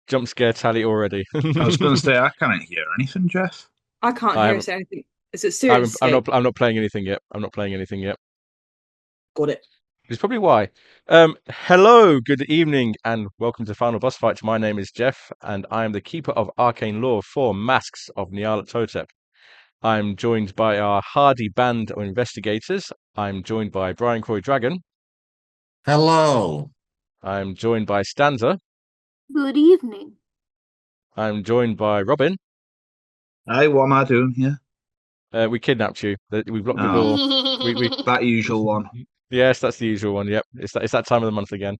Jump scare tally already. I was going to say, I can't hear anything, Jeff. I can't I hear haven't. us anything. Is it I'm Syrinscape? not. I'm not playing anything yet. I'm not playing anything yet. Got it. It's probably why. Hello, good evening, and welcome to Final Boss Fight. My name is Jeff, and I am the Keeper of Arcane Lore for Masks of Nyarlathotep. I'm joined by our hardy band of investigators. I'm joined by Brian Croy Dragon. Hello. I'm joined by Stanza. Good evening. I'm joined by Robin. Hey, what am I doing here? We kidnapped you. We've locked the Oh, door. We that usual one. Yes, that's the usual one. Yep, it's that time of the month again.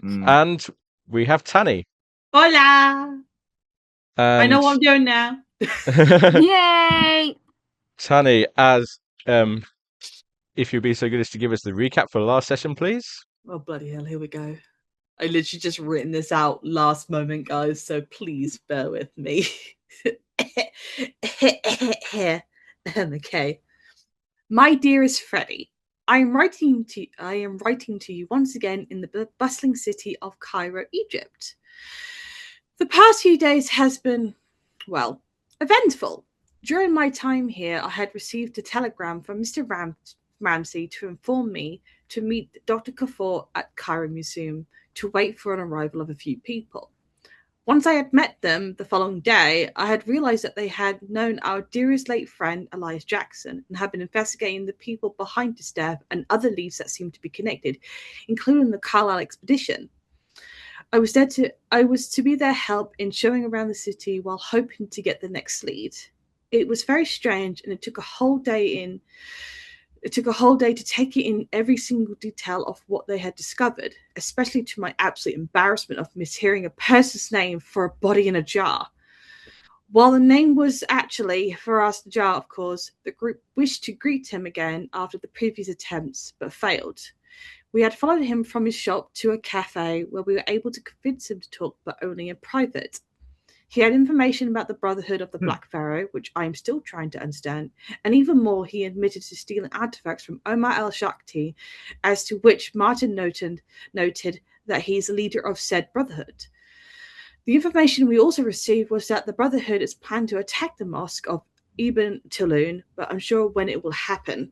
Mm. And we have Tanny. Hola! I know And what I'm doing now. Yay! Tanny, as if you'd be so good as to give us the recap for the last session, please. Oh, bloody hell, here we go. I literally just written this out last moment, guys, so please bear with me. Okay. My dearest Freddie, I am writing to you once again in the bustling city of Cairo, Egypt. The past few days has been, well, eventful. During my time here, I had received a telegram from Mr. Ramsey to inform me to meet Dr. Kafur at Cairo Museum to wait for an arrival of a few people. Once I had met them the following day, I had realized that they had known our dearest late friend, Elias Jackson, and had been investigating the people behind his death and other leads that seemed to be connected, including the Carlisle expedition. I was to be their help in showing around the city while hoping to get the next lead. It was very strange, and it took a whole day to take it in every single detail of what they had discovered, especially to my absolute embarrassment of mishearing a person's name for a body in a jar. While the name was actually Faraz the Jar, of course, the group wished to greet him again after the previous attempts, but failed. We had followed him from his shop to a cafe where we were able to convince him to talk, but only in private. He had information about the Brotherhood of the Black Pharaoh, which I am still trying to understand, and even more, he admitted to stealing artifacts from Omar el-Shakti, as to which Martin noted that he is the leader of said Brotherhood. The information we also received was that the Brotherhood is planned to attack the Mosque of Ibn-Tulun, but unsure when it will happen.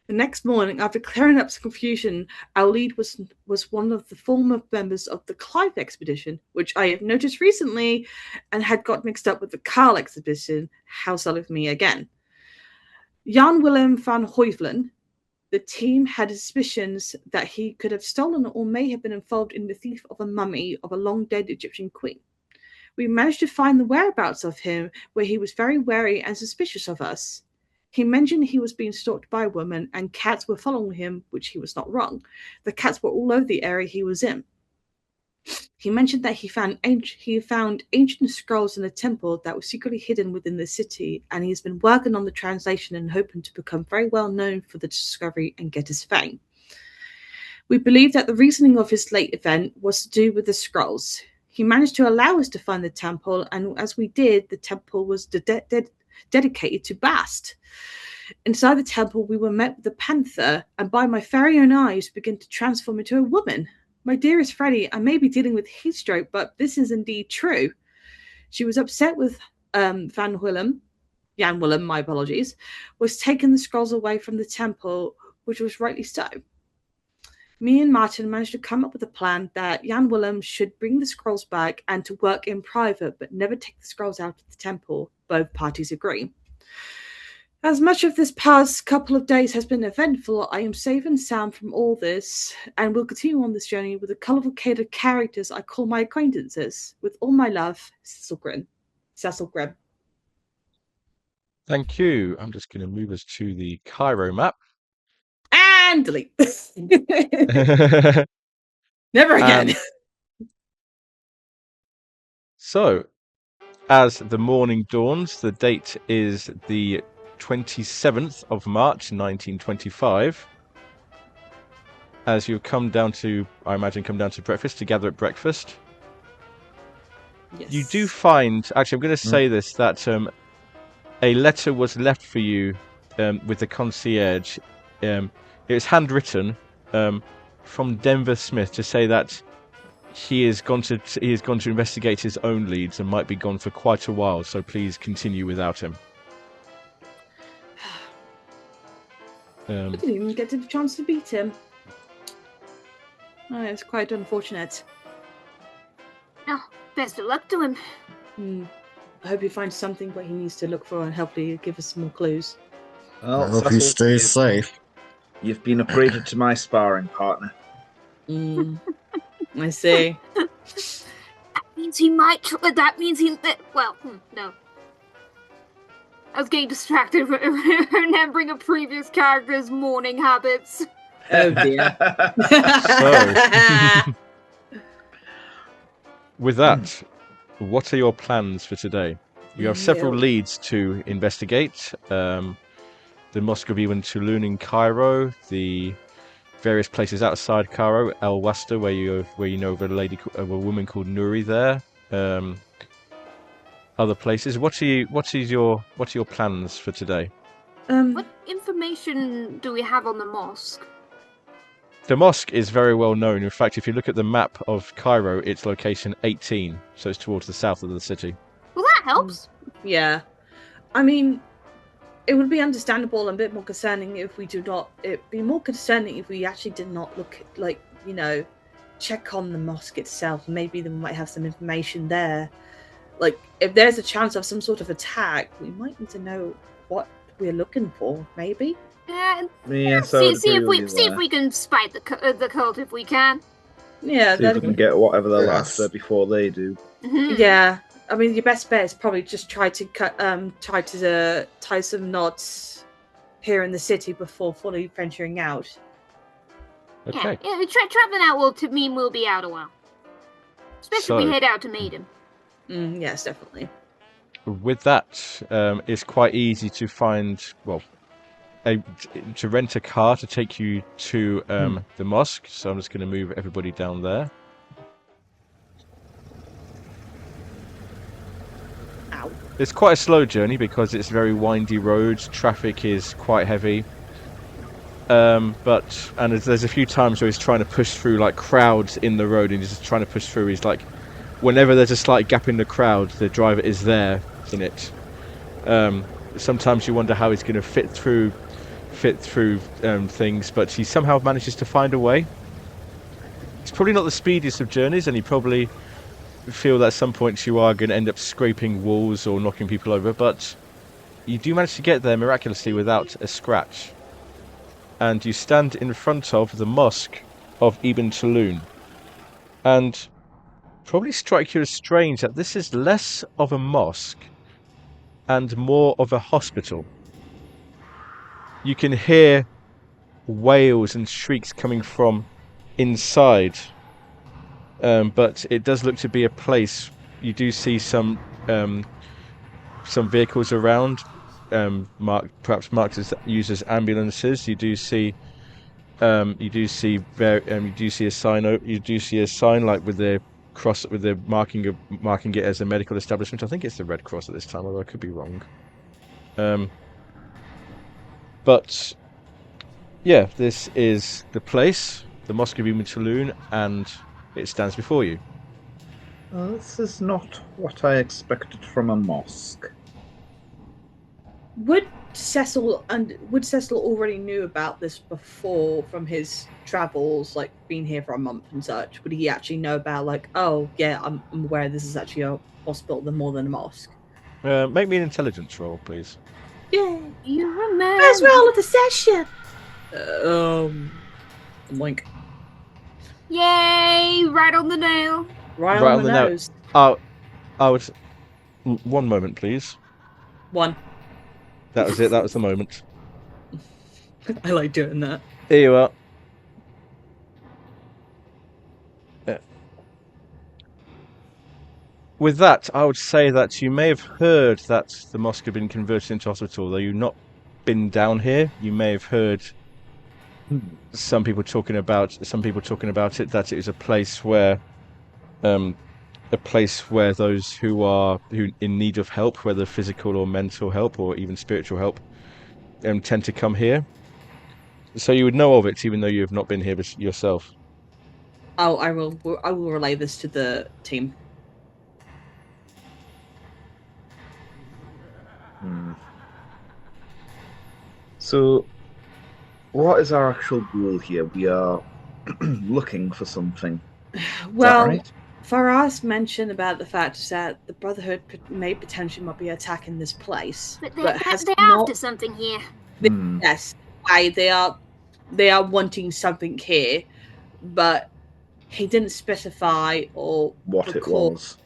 The next morning, after clearing up some confusion, our lead was one of the former members of the Clive expedition, which I have noticed recently and had got mixed up with the Carl expedition. How so of me again. Jan Willem van Heuvelen. The team had suspicions that he could have stolen or may have been involved in the thief of a mummy of a long-dead Egyptian queen. We managed to find the whereabouts of him, where he was very wary and suspicious of us. He mentioned he was being stalked by a woman and cats were following him, which he was not wrong. The cats were all over the area he was in. He mentioned that he found ancient scrolls in a temple that was secretly hidden within the city, and he's been working on the translation and hoping to become very well known for the discovery and get his fame. We believe that the reasoning of his late event was to do with the scrolls. He managed to allow us to find the temple, and as we did, the temple was dedicated to Bast. Inside the temple, we were met with a panther, and by my very own eyes, began to transform into a woman. My dearest Freddie, I may be dealing with heat stroke, but this is indeed true. She was upset with Jan Willem, my apologies, was taking the scrolls away from the temple, which was rightly so. Me and Martin managed to come up with a plan that Jan Willem should bring the scrolls back and to work in private, but never take the scrolls out of the temple. Both parties agree. As much of this past couple of days has been eventful, I am safe and sound from all this, and will continue on this journey with the colourful catered characters I call my acquaintances. With all my love, Cecil Grimm. Thank you. I'm just going to move us to the Cairo map. And delete. Never again. So, as the morning dawns, the date is the 27th of March, 1925. As you've come down to breakfast, to gather at breakfast. Yes. You do find, actually, I'm going to say this, that a letter was left for you with the concierge. It was handwritten from Denver Smith to say that he has gone to investigate his own leads and might be gone for quite a while. So please continue without him. I didn't even get the chance to beat him. Oh, it's quite unfortunate. Oh, best of luck to him. I hope he finds something where he needs to look for and hopefully give us some more clues. Well, I hope he Cecil, stays safe. You've been upgraded to my sparring partner. I see. That means he might. That means he. Well, no. I was getting distracted remembering a previous character's morning habits. Oh dear. So, with that, what are your plans for today? You have several leads to investigate. The Mosque of Ibn-Tulun in Cairo, the various places outside Cairo, El Wasta, where you know of a woman called Nuri there. Other places. What are your plans for today? What information do we have on the mosque? The mosque is very well known. In fact, if you look at the map of Cairo, it's location 18, so it's towards the south of the city. Well, that helps. Yeah. I mean, it would be understandable and a bit more concerning if we do not. It'd be more concerning if we actually did not look, like, check on the mosque itself. Maybe they might have some information there. Like, if there's a chance of some sort of attack, we might need to know what we're looking for. Maybe. Yes, see if we can spite the cult if we can. Yeah, see if we can get whatever they're Yes. after before they do. Yeah. I mean, your best bet is probably just try to tie some knots here in the city before fully venturing out. Okay. Yeah, traveling out will mean we'll be out a while. Especially if we head out to meet him. Yes, definitely. With that, it's quite easy to find, to rent a car to take you to the mosque. So I'm just going to move everybody down there. Ow. It's quite a slow journey because it's very windy roads. Traffic is quite heavy. But there's a few times where he's trying to push through like crowds in the road, and he's just trying to push through. He's like, whenever there's a slight gap in the crowd, the driver is there in it. Sometimes you wonder how he's going to fit through things, but he somehow manages to find a way. It's probably not the speediest of journeys, and you probably feel that at some point you are going to end up scraping walls or knocking people over, but you do manage to get there miraculously without a scratch. And you stand in front of the Mosque of Ibn-Tulun. And probably strike you as strange that this is less of a mosque and more of a hospital. You can hear wails and shrieks coming from inside, but it does look to be a place. You do see some vehicles around, perhaps marked as used as ambulances. You do see a sign. You do see a sign like with the cross, with the marking it as a medical establishment. I think it's the Red Cross at this time, although I could be wrong. But yeah, this is the place, the Mosque of Ibn-Tulun, and it stands before you. This is not what I expected from a mosque. Would Cecil already knew about this before from his travels, like being here for a month and such? Would he actually know about, like, oh yeah, I'm aware this is actually a hospital more than a mosque? Make me an intelligence roll, please. Yeah, You remember? first roll of the session. Link. Yay! Right on the nail. Right Right on on the the nail. nose. I would. One moment, please. One. That was it. That was the moment. I like doing that. Here you are. With that, I would say that you may have heard that the mosque had been converted into a hospital, though you've not been down here. You may have heard some people talking about it, that it is a place where those who in need of help, whether physical or mental help or even spiritual help, tend to come here. So you would know of it, even though you have not been here yourself. Oh, I will relay this to the team. So, what is our actual goal here? We are looking for something. Well, right? Faraz mentioned about the fact that the Brotherhood may potentially might be attacking this place, But has they're not. after something here. Yes, they are wanting something here, but he didn't specify or What it recall was.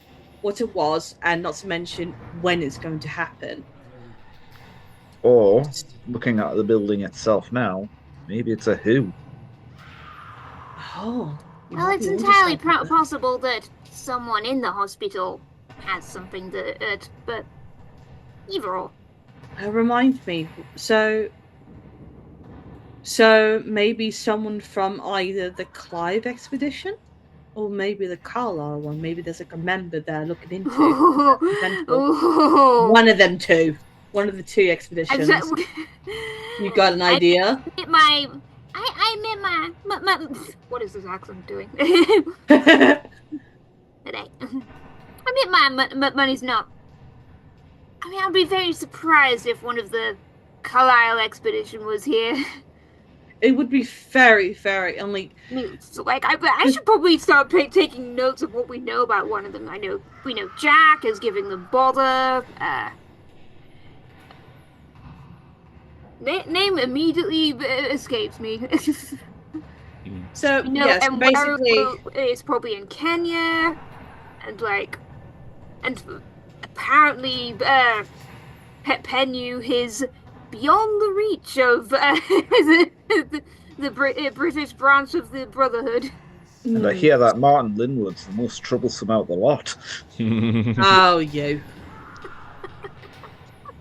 what it was, and not to mention when it's going to happen. Or, looking at the building itself now, maybe it's a who. Oh, you Well, might it's be onto entirely something there. possible that someone in the hospital has something that, but either or. Remind me. So maybe someone from either the Clive expedition or maybe the Carlisle one. Maybe there's like a member there looking into one of them two. One of the two expeditions. You got an idea? I meant my what is this accent doing? Today. I meant my money's not. I mean, I'd be very surprised if one of the Carlisle expedition was here. It would be very, very only. So, like, I should probably start taking notes of what we know about one of them. We know Jack is giving them bother. Name immediately escapes me. So yes, and basically, it's probably in Kenya, and apparently, Pennu is beyond the reach of the British branch of the Brotherhood. And I hear that Martin Linwood's the most troublesome out of the lot. Oh, you.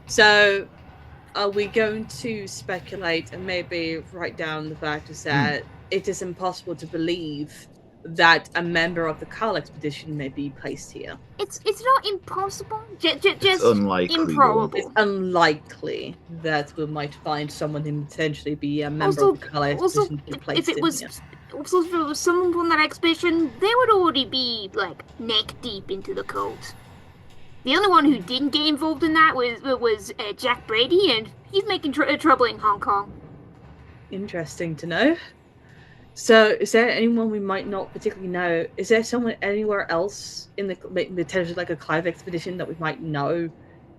So, are we going to speculate and maybe write down the fact is that it is impossible to believe that a member of the Carl expedition may be placed here? It's not impossible, just unlikely, improbable. It's unlikely that we might find someone who potentially be a member of the Carl expedition to be placed if it was someone from that expedition, they would already be like neck deep into the cult. The only one who didn't get involved in that was Jack Brady, and he's making trouble in Hong Kong. Interesting to know. So, is there anyone we might not particularly know? Is there someone anywhere else in the potentially like a Clive expedition that we might know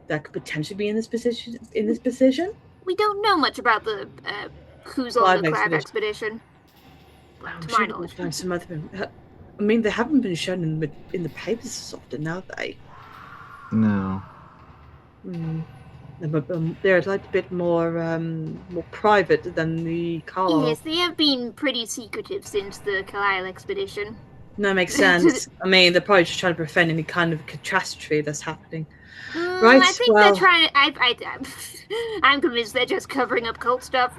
that could potentially be in this position? We don't know much about the who's on the Clive expedition. I'm sure we'll find some other. I mean, they haven't been shown in the papers as often, have they? No. They're a little bit more private than the Carlisle. Yes, they have been pretty secretive since the Carlisle expedition. No, makes sense. I mean, they're probably just trying to prevent any kind of catastrophe that's happening. Right? I think they're trying. I'm convinced they're just covering up cult stuff.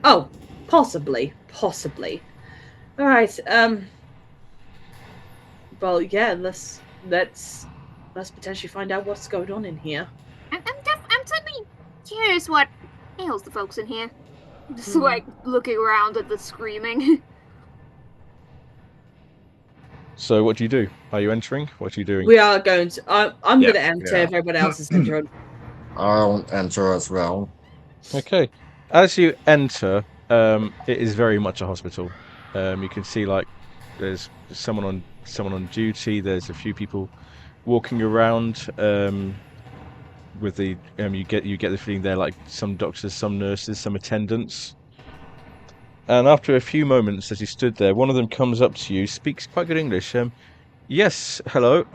Oh, possibly. All right. Well, yeah. Let's potentially find out what's going on in here. I'm certainly curious what ails the folks in here. Just like looking around at the screaming. So what do you do? Are you entering? What are you doing? We are going to. I'm going to enter if everybody else is entering. I'll enter as well. Okay. As you enter, it is very much a hospital. You can see like there's someone on duty. There's a few people walking around. With the you get the feeling they're like some doctors, some nurses, some attendants. And after a few moments, as you stood there, one of them comes up to you, speaks quite good English. Yes, hello.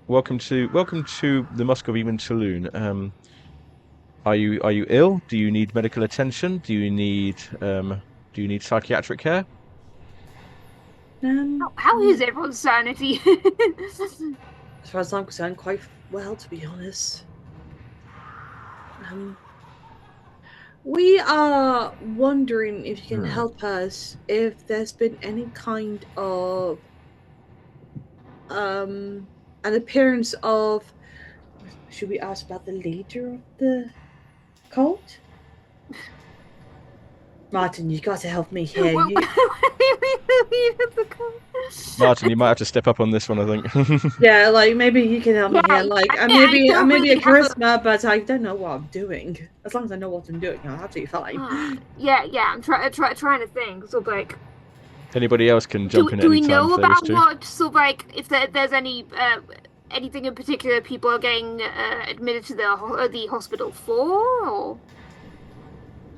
Welcome to the Mosque of Ibn-Tulun. Are you ill? Do you need medical attention? Do you need psychiatric care? How is everyone's sanity? As far as I'm concerned, quite well, to be honest. We are wondering if you can help us if there's been any kind of an appearance of. Should we ask about the leader of the cult? Martin, you got to help me here. What do you mean the leader of the cult? Martin, you might have to step up on this one, I think. Yeah, like maybe you can help me Yeah, here. Like I I mean, maybe I I don't may be a really have a- charisma, but I don't know what I'm doing. As long as I know what I'm doing, I'm absolutely fine. Yeah. I'm trying to think. So like, Anybody else can jump in at do any we time know if they wish about to. what? So like, if there's any anything in particular people are getting admitted to the hospital for, or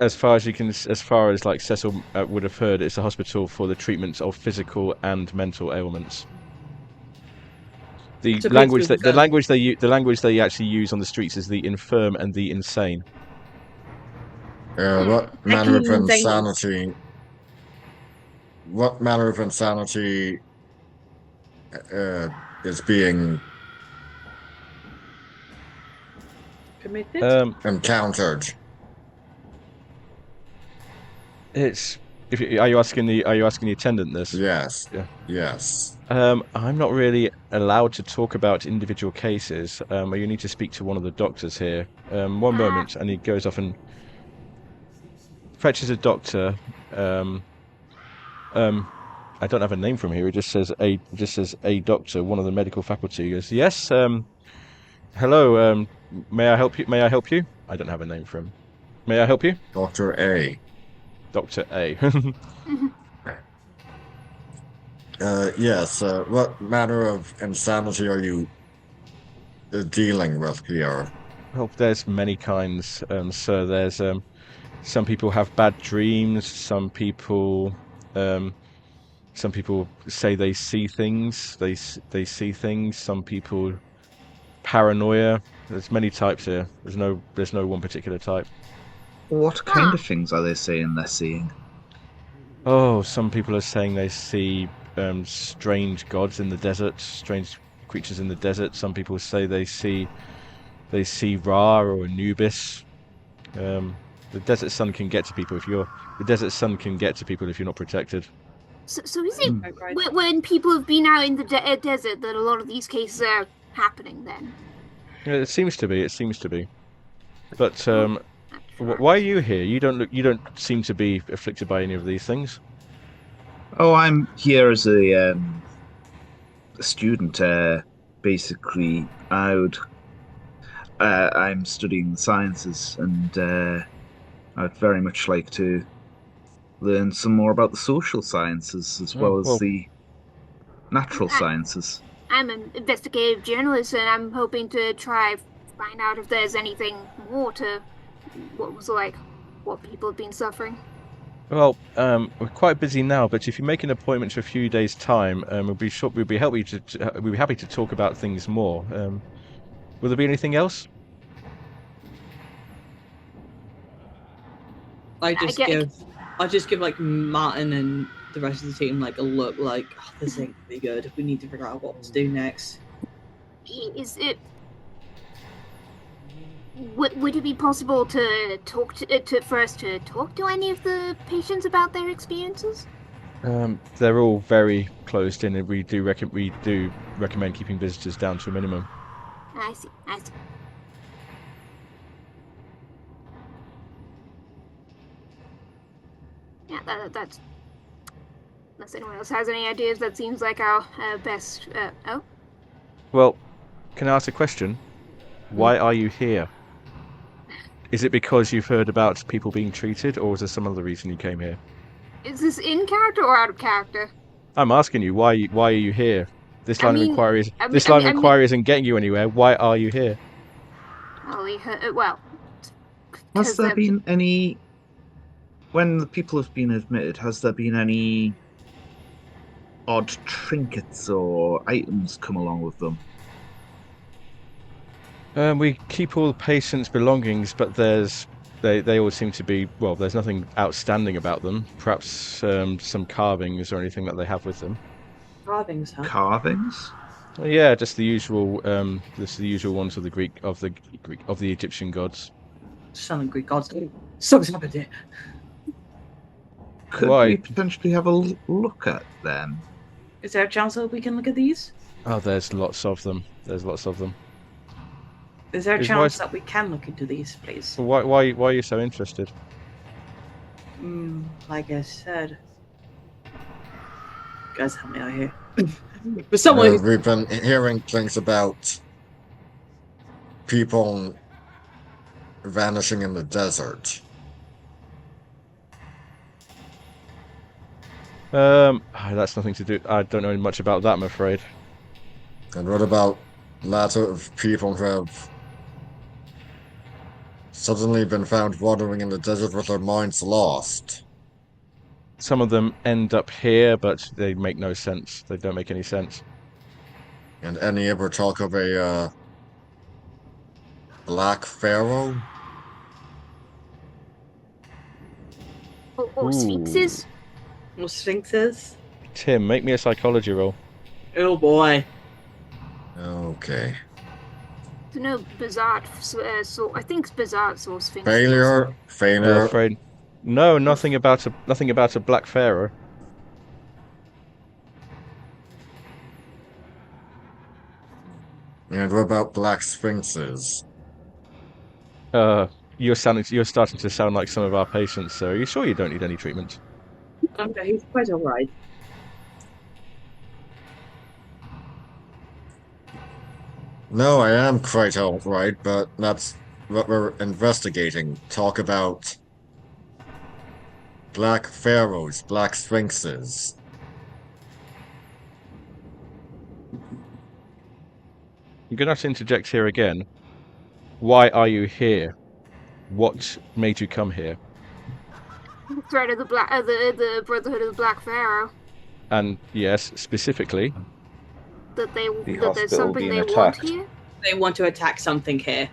As far as like Cecil would have heard, it's a hospital for the treatment of physical and mental ailments. The So language basically, that the language they actually use on the streets is the infirm and the insane. What manner of Hacking things. insanity? What manner of insanity is being Committed. encountered? It's are you asking the attendant this? Yes. Yeah. Yes. I'm not really allowed to talk about individual cases. You need to speak to one of the doctors here. One moment, and he goes off and fetches a doctor. I don't have a name from here. It just says a doctor, one of the medical faculty. He goes, yes. Hello. May I help you? May I help you? I don't have a name for him. May I help you? Dr. A. Dr. A. Yes. What manner of insanity are you dealing with here? Well, there's many kinds, sir. There's some people have bad dreams. Some people say they see things. They see things. Some people paranoia. There's many types here. There's no one particular type. What kind of things are they saying they're seeing? Oh, some people are saying they see strange gods in the desert, strange creatures in the desert. Some people say they see Ra or Anubis. The desert sun can get to people if you're not protected. So is it Right. when people have been out in the desert that a lot of these cases are happening then? Yeah, it seems to be. But why are you here? You don't seem to be afflicted by any of these things. Oh, I'm here as a student. Basically, I'm studying the sciences, and I'd very much like to learn some more about the social sciences as well as the natural sciences. I'm an investigative journalist, and I'm hoping to try find out if there's anything more to what people have been suffering. Well, we're quite busy now, but if you make an appointment for a few days' time, we'll be happy to talk about things more. Will there be anything else? I just give like Martin and the rest of the team like a look, like this ain't gonna be good. We need to figure out what to do next. Is it? Would it be possible to talk to any of the patients about their experiences? They're all very closed in, and we do recommend keeping visitors down to a minimum. I see. Yeah, that's. Unless anyone else has any ideas, that seems like our best. Oh. Well, can I ask a question? Why are you here? Is it because you've heard about people being treated, or is there some other reason you came here? Is this in character or out of character? I'm asking you, why are you here? This line of inquiry isn't getting you anywhere. Why are you here? Has there been any... When the people have been admitted, has there been any odd trinkets or items come along with them? We keep all the patients' belongings, but they all seem to be, well, there's nothing outstanding about them. Perhaps some carvings or anything that they have with them. Carvings, huh? Carvings? Yeah, just the usual ones of the Egyptian gods. Sounding Greek gods. Something's happened here. Could Why? we potentially have a look at them? Is there a chance that we can look at these? Oh, there's lots of them. Is there a chance that we can look into these, please? Why are you so interested? Like I said, Guys, help me out here. For someone who's We've been hearing things about people vanishing in the desert. That's nothing to do. I don't know much about that, I'm afraid. And what about lots of people who have suddenly been found wandering in the desert with their minds lost? Some of them end up here, but they make no sense. They don't make any sense. And any ever talk of a Black Pharaoh? Or sphinxes? or sphinxes. Tim, make me a psychology roll. Oh boy. Okay. No, bizarre. So I think it's bizarre. So sphinx. Failure. I'm afraid. No, nothing about a black pharaoh. And what about black sphinxes? You're starting to sound like some of our patients, sir. Are you sure you don't need any treatment? Okay, he's quite alright. No, I am quite alright, but that's what we're investigating. Talk about black pharaohs, black sphinxes. I'm going to have to interject here again. Why are you here? What made you come here? The threat of the Brotherhood of the Black Pharaoh. And yes, specifically, That there's hospital something being they attacked. want here. They want to attack something here.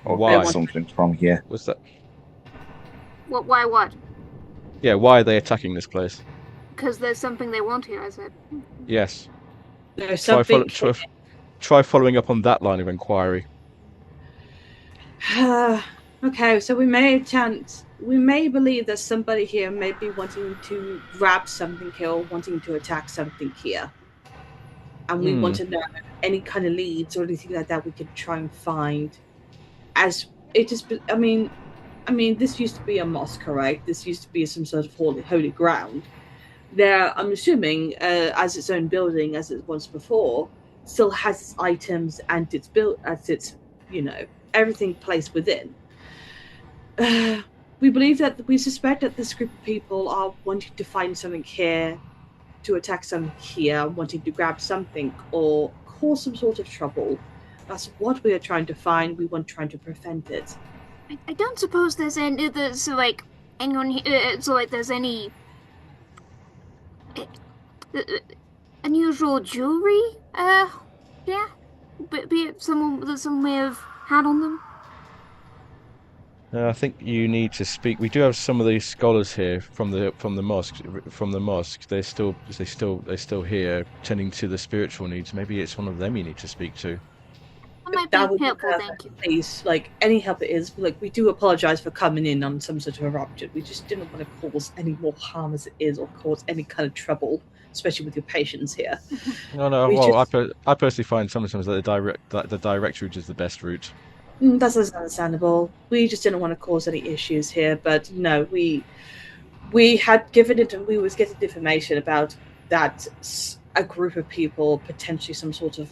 Or Why? get something from here. was that? What? Why? What? Yeah, why are they attacking this place? Because there's something they want here. I said. Yes. There's Try, something. try following up on that line of inquiry. Okay, so we may believe that somebody here may be wanting to grab something here or wanting to attack something here. And we want to know any kind of leads or anything like that we could try and find. As it is, I mean, this used to be a mosque, right? This used to be some sort of holy ground. There, I'm assuming, as its own building as it was before, still has its items and its built as its, everything placed within. We suspect that this group of people are wanting to find something here, to attack something here, wanting to grab something or cause some sort of trouble. That's what we are trying to find. We want trying to prevent it. I don't suppose there's any anyone here. There's any unusual jewelry. Yeah, but be it someone may have had on them. I think you need to speak. We do have some of these scholars here from the mosque. They're still here, tending to the spiritual needs. Maybe it's one of them you need to speak to. That would be helpful, thank you. Please, any help it is, we do apologize for coming in on some sort of eruption. We just didn't want to cause any more harm as it is, or cause any kind of trouble, especially with your patients here. No. Well, I personally find sometimes that the direct route is the best route. That's understandable. We just didn't want to cause any issues here, but no, we had given it, and we was getting information about that a group of people, potentially some sort of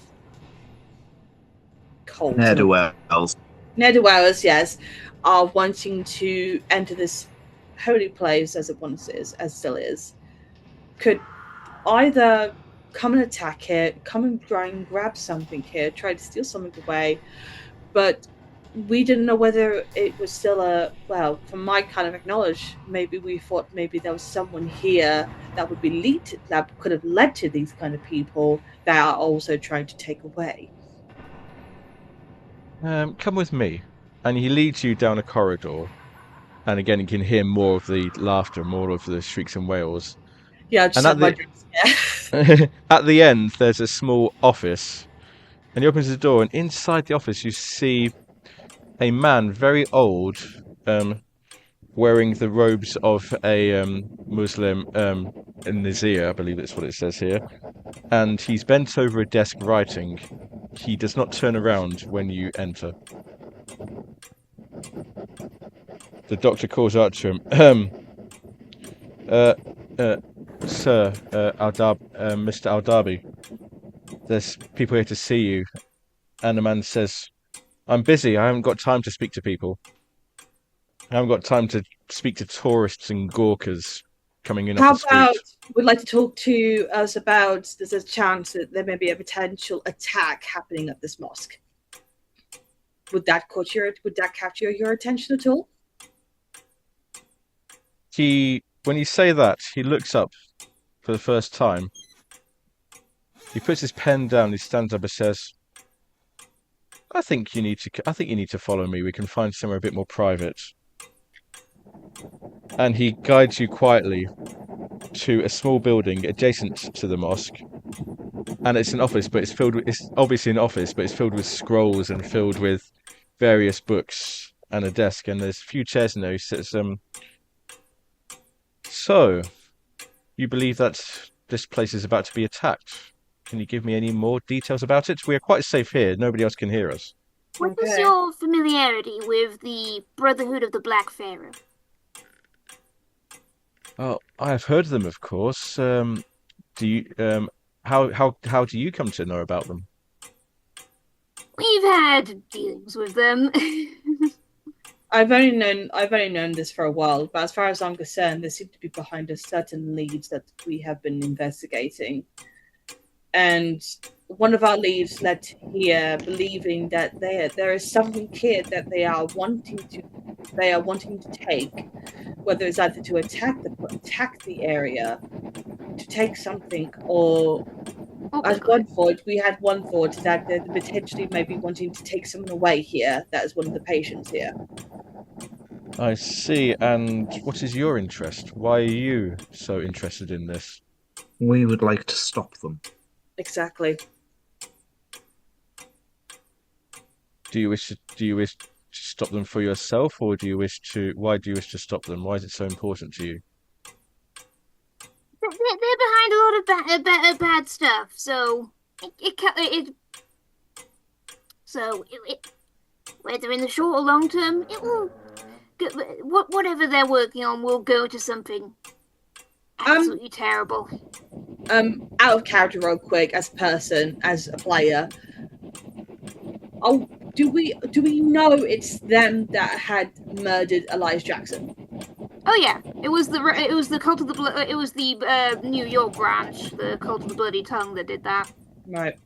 cult. Ne'er-do-wells, yes, are wanting to enter this holy place as it once is, as still is. Could either come and attack it, come and try and grab something here, try to steal something away, but we didn't know whether it was still from my kind of knowledge, maybe we thought maybe there was someone here that would be that could have led to these kind of people that are also trying to take away. Come with me. And he leads you down a corridor. And again, you can hear more of the laughter, more of the shrieks and wails. Yeah, just and at the end, there's a small office. And he opens the door, and inside the office you see a man, very old, wearing the robes of a Muslim Nazir, I believe that's what it says here. And he's bent over a desk writing. He does not turn around when you enter. The doctor calls out to him. sir, Mr. Al-Darbi. There's people here to see you. And the man says, I'm busy. I haven't got time to speak to people. I haven't got time to speak to tourists and gawkers coming in off the street. How about would like to talk to us about there's a chance that there may be a potential attack happening at this mosque. Would that capture your attention at all? When you say that, he looks up for the first time. He puts his pen down, he stands up and says, I think you need to follow me. We can find somewhere a bit more private. And he guides you quietly to a small building adjacent to the mosque. And it's an office, but it's obviously an office, but it's filled with scrolls and filled with various books and a desk, and there's a few chairs in there. He says, so, you believe that this place is about to be attacked? Can you give me any more details about it? We are quite safe here. Nobody else can hear us. What is your familiarity with the Brotherhood of the Black Pharaoh? Oh, I have heard of them, of course. Do you? How do you come to know about them? We've had dealings with them. I've only known this for a while, but as far as I'm concerned, they seem to be behind a certain leads that we have been investigating. And one of our leads led here believing that there is something here that they are wanting to take, whether it's either to attack the area, to take something, or we had one thought that they potentially may be wanting to take someone away here. That is one of the patients here. I see. And what is your interest? Why are you so interested in this? We would like to stop them. Exactly. Do you wish to stop them for yourself, or why do you wish to stop them? Why is it so important to you? They're behind a lot of bad stuff, so whether in the short or long term, it will whatever they're working on will go to something absolutely terrible. Out of character real quick, as a person, as a player. Oh, do we know it's them that had murdered Elias Jackson? Oh yeah, it was the Cult of the it was the New York branch, the Cult of the Bloody Tongue, that did that. Right.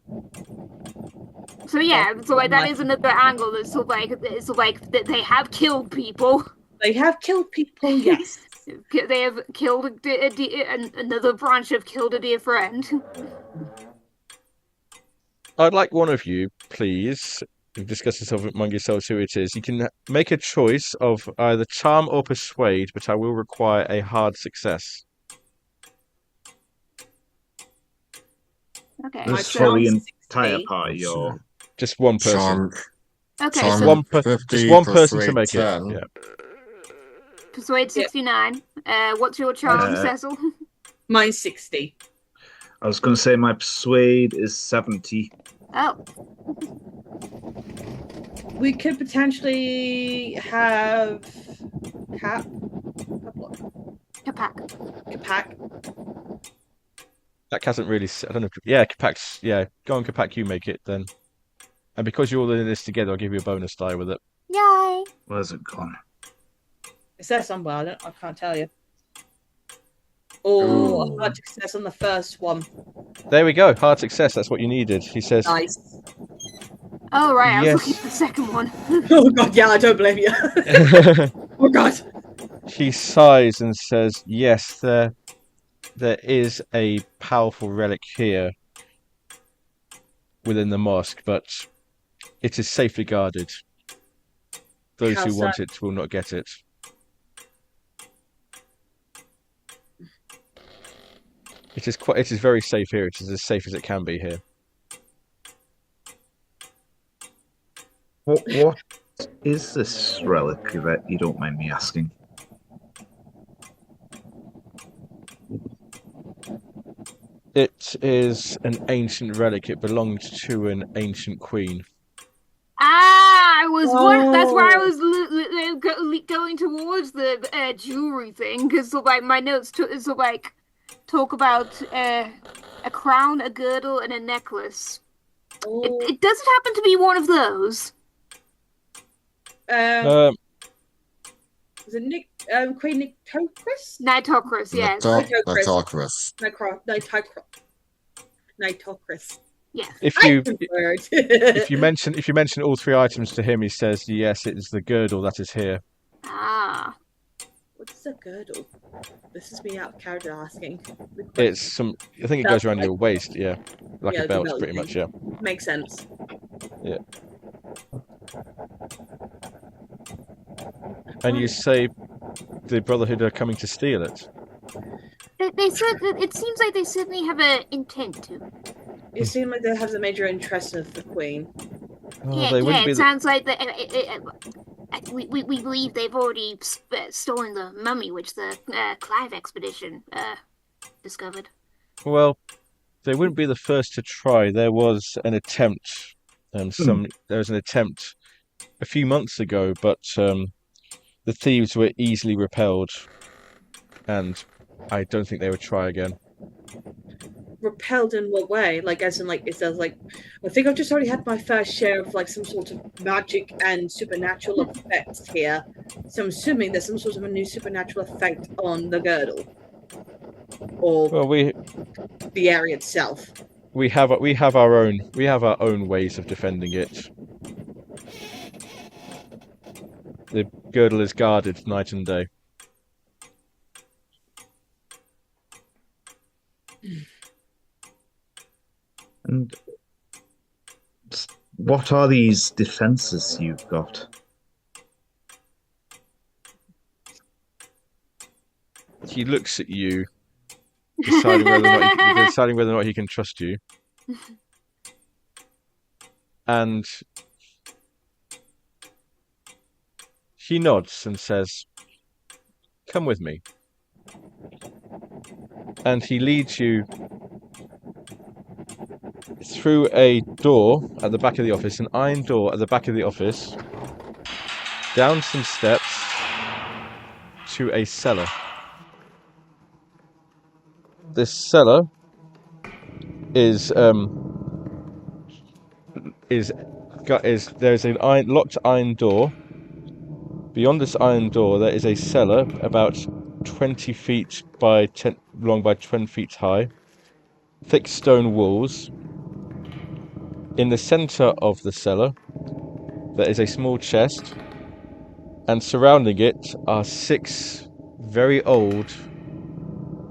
So yeah, so like that is another angle. It's sort of like that they have killed people. They have killed people, yes. They have killed another branch have killed a dear friend. I'd like one of you, please. Discuss this among yourselves who it is. You can make a choice of either charm or persuade, but I will require a hard success. Okay. This for the entire party, or just one person. Charm. Okay, Charm so just one person to persuade make 10. it. Yeah. Persuade 69. What's your charm, Cecil? Mine's 60. I was going to say my persuade is 70. Oh. We could potentially have Capac. That hasn't really. I don't know. Yeah, Capac's. Yeah, go on, Capac. You make it then. And because you're all in this together, I'll give you a bonus die with it. Yay! Where's it gone? Is there somewhere? I can't tell you. Oh, a hard success on the first one. There we go. Hard success. That's what you needed. He says. Nice. Oh right, Yes. I was looking at the second one. Oh god, yeah, I don't blame you. Oh god. He sighs and says, "Yes, there is a powerful relic here within the mosque, but it is safely guarded. Those who want it will not get it." It is very safe here. It is as safe as it can be here. What is this relic, that you don't mind me asking? It is an ancient relic. It belonged to an ancient queen. I was that's where I was going towards the jewelry thing, because so like my notes so like talk about a crown, a girdle, and a necklace. It doesn't happen to be one of those. Was it Queen Nitocris? Nitocris, yes. Nitocris. Yes. If you mention all three items to him, he says, "Yes, it is the girdle that is here." Ah. What's a girdle? This is me out of character asking. It's some. I think it goes around your waist. Yeah, like a belt, pretty much. Yeah. Makes sense. Yeah. And you say the Brotherhood are coming to steal it. They said it seems like they certainly have an intent to. It seems like they have the major interest of the Queen. It sounds like that. We believe they've already stolen the mummy, which the Clive expedition discovered. Well, they wouldn't be the first to try. There was an attempt, there was an attempt a few months ago, but the thieves were easily repelled, and I don't think they would try again. Repelled in what way? Like, as in, like, it says, like, I think I've just already had my fair share of, like, some sort of magic and supernatural effects here. So I'm assuming there's some sort of a new supernatural effect on the girdle. Or the area itself. We have our own ways of defending it. The girdle is guarded night and day. And what are these defenses you've got? He looks at you, deciding whether or not he can trust you. And he nods and says, "Come with me." And he leads you through a door at the back of the office, an iron door at the back of the office, down some steps to a cellar. This cellar is there's an locked iron door. Beyond this iron door, there is a cellar about 20 feet by 10 long by 20 feet high. Thick stone walls. In the center of the cellar, there is a small chest, and surrounding it are 6 very old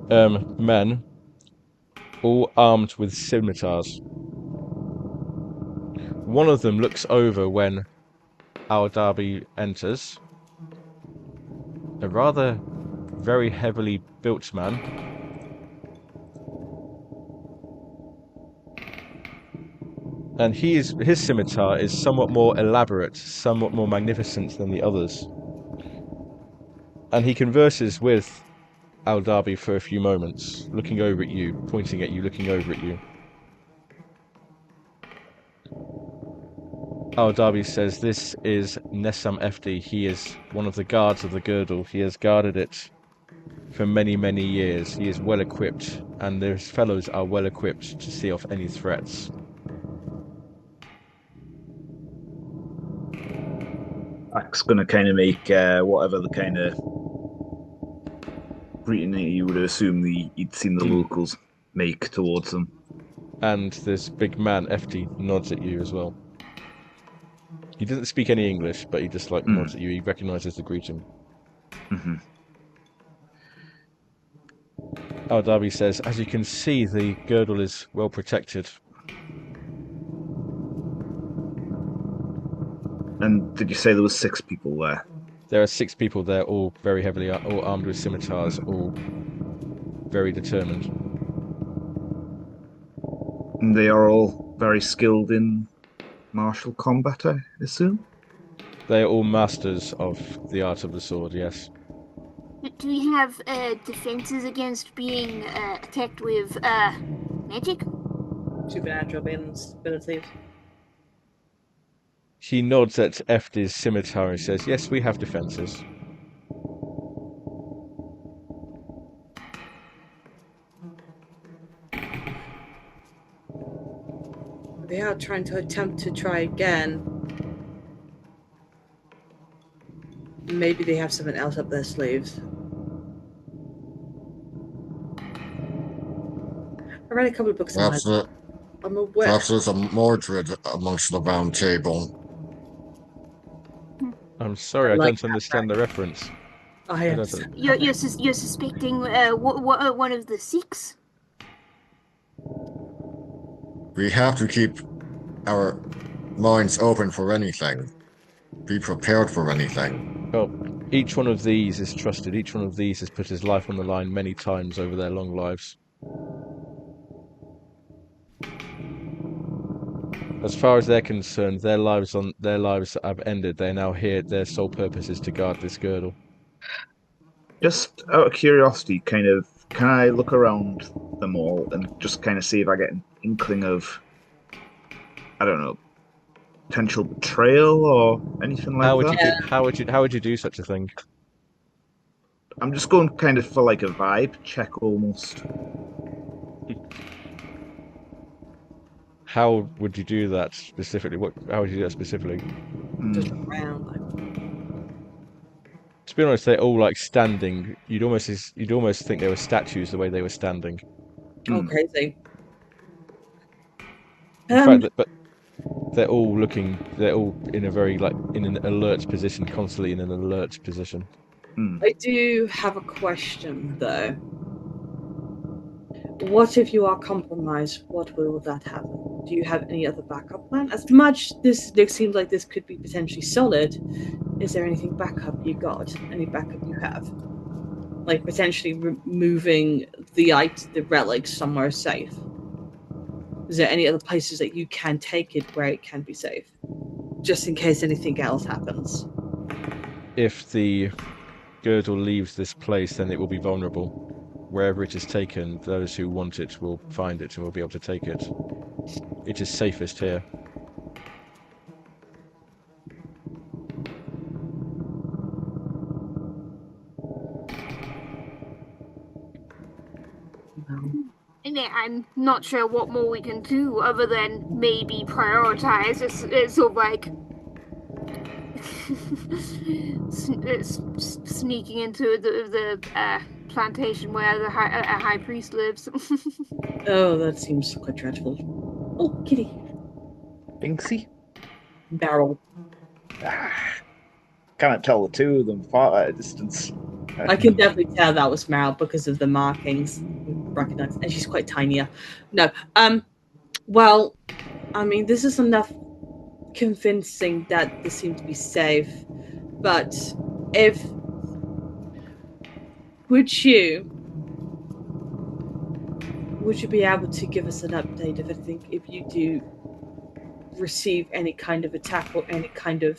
men, all armed with scimitars. One of them looks over when Al-Darbi enters. A rather very heavily built man. And his scimitar is somewhat more elaborate, somewhat more magnificent than the others. And he converses with Al-Darbi for a few moments, looking over at you, pointing at you, looking over at you. Al-Darbi says, "This is Nessam Efti. He is one of the guards of the girdle. He has guarded it for many, many years. He is well equipped, and his fellows are well equipped to see off any threats." That's going to kind of make whatever the kind of greeting you would assume you'd seen the locals make towards them. And this big man, Efti, nods at you as well. He doesn't speak any English, but he just nods at you. He recognizes the greeting. Mm-hmm. Al-Darbi says, "As you can see, the girdle is well protected." And did you say there were 6 people there? There are 6 people there, all very heavily, all armed with scimitars, all very determined. And they are all very skilled in martial combat, I assume? They are all masters of the art of the sword, yes. Do we have defenses against being attacked with magic? Supernatural abilities. He nods at Efti's scimitar and says, "Yes, we have defenses." They are trying to attempt to try again. Maybe they have something else up their sleeves. I read a couple of books Perhaps, on I'm aware. perhaps there's a Mordred amongst the round table. I'm sorry, I don't understand the reference. I am. You're suspecting one of the Sikhs? We have to keep our minds open for anything. Be prepared for anything. Well, each one of these is trusted. Each one of these has put his life on the line many times over their long lives. As far as they're concerned, their lives have ended. They're now here. Their sole purpose is to guard this girdle. Just out of curiosity, kind of, can I look around them all and just kind of see if I get an inkling of, I don't know, potential betrayal or anything like that? How would you do such a thing? I'm just going kind of for like a vibe check almost. How would you do that specifically? How would you do that specifically? Just around. To be honest, they're all like standing. You'd almost think they were statues the way they were standing. Oh, crazy! In fact, but they're all looking. They're all in a very in an alert position, constantly in an alert position. I do have a question though. What if you are compromised? What will that happen? Do you have any other backup plan? As much this seems like this could be potentially solid, is there anything backup you got? Any backup you have? Like potentially removing the relic somewhere safe? Is there any other places that you can take it where it can be safe? Just in case anything else happens. If the girdle leaves this place, then it will be vulnerable. Wherever it is taken, those who want it will find it and will be able to take it. It is safest here. I'm not sure what more we can do other than maybe prioritize. It's sort of like sneaking into the plantation where the high priest lives. Oh, that seems quite dreadful. Oh, kitty. Binksy? Barrel. Can't tell the two of them far at a distance. I can definitely tell that was Meryl because of the markings. Recognize, and she's quite tinier. No, well, I mean, this is enough convincing that this seems to be safe. But would you be able to give us an update if you do receive any kind of attack or any kind of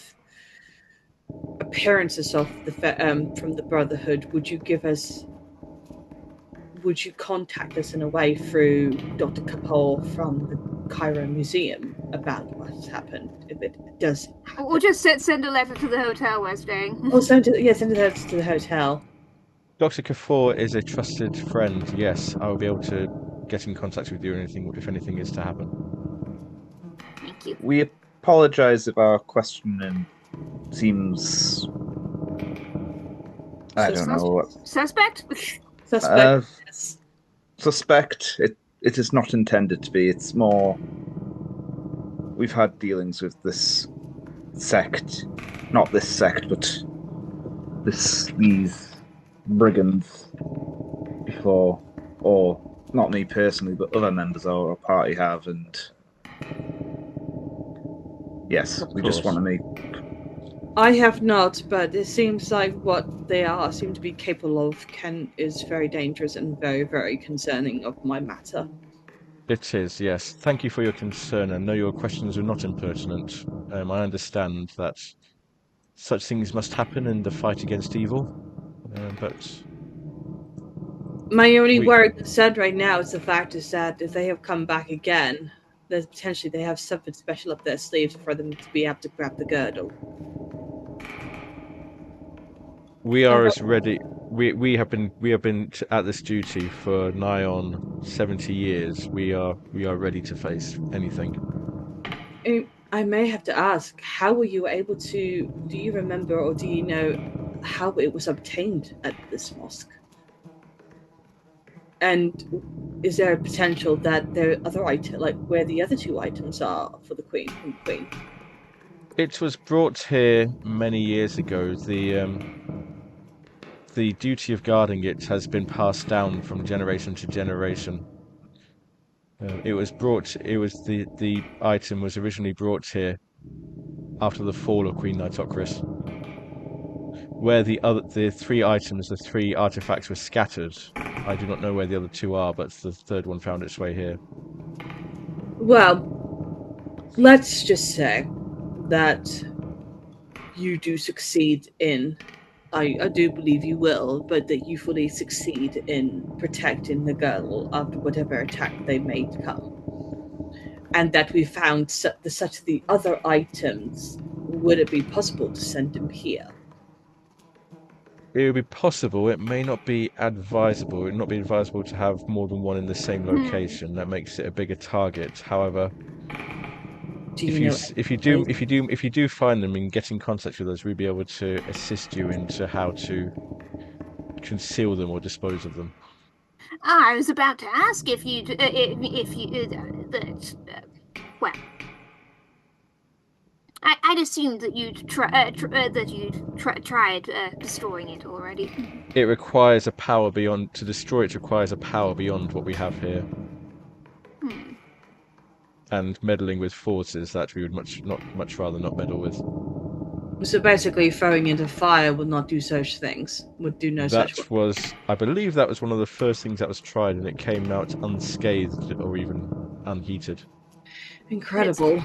appearances of from the Brotherhood? Would you contact us in a way through Dr. Kapoor from the Cairo Museum about what's happened, if it does happen? Or just send a letter to the hotel we're staying. Oh, send a letter to the hotel. Dr. Kapoor is a trusted friend. Yes, I will be able to get in contact with you if anything is to happen. Thank you. We apologize if our questioning seems... I don't know what... Suspect? Suspect. It is not intended to be. It's more... We've had dealings with this sect. Not this sect, but these brigands before. Or, not me personally, but other members of our party have, and... Yes, we just want to make... I have not, but it seems like what they seem to be capable of is very dangerous and very, very concerning of my matter. It is, yes. Thank you for your concern. I know your questions are not impertinent. I understand that such things must happen in the fight against evil, but... My only worry concern right now is the fact is that if they have come back again, there's potentially they have something special up their sleeves for them to be able to grab the girdle. We are as ready. We have been at this duty for nigh on 70 years. We are ready to face anything. I may have to ask, how were you able to, do you remember or do you know how it was obtained at this mosque? And is there a potential that there are other items, like where the other 2 items are for the Queen and Queen? It was brought here many years ago. The duty of guarding it has been passed down from generation to generation. The item was originally brought here after the fall of Queen Nitocris. Where the 3 items, the 3 artifacts were scattered, I do not know where the other 2 are, but the 3rd one found its way here. Well, let's just say that you do succeed in, I do believe you will, but that you fully succeed in protecting the girl after whatever attack they may come. And that we found such the other items, would it be possible to send them here? It would be possible. It may not be advisable. It would not be advisable to have more than one in the same location. That makes it a bigger target. However, if you do find them and get in contact with us, we'd be able to assist you into how to conceal them or dispose of them. I was about to ask well, I'd assumed that you'd tried destroying it already. It requires a power beyond to destroy it. Requires a power beyond what we have here, and meddling with forces that we would much rather not meddle with. So basically, throwing into fire would not do such things. Would do no such. That was, I believe, that was one of the first things that was tried, and it came out unscathed or even unheated. Incredible.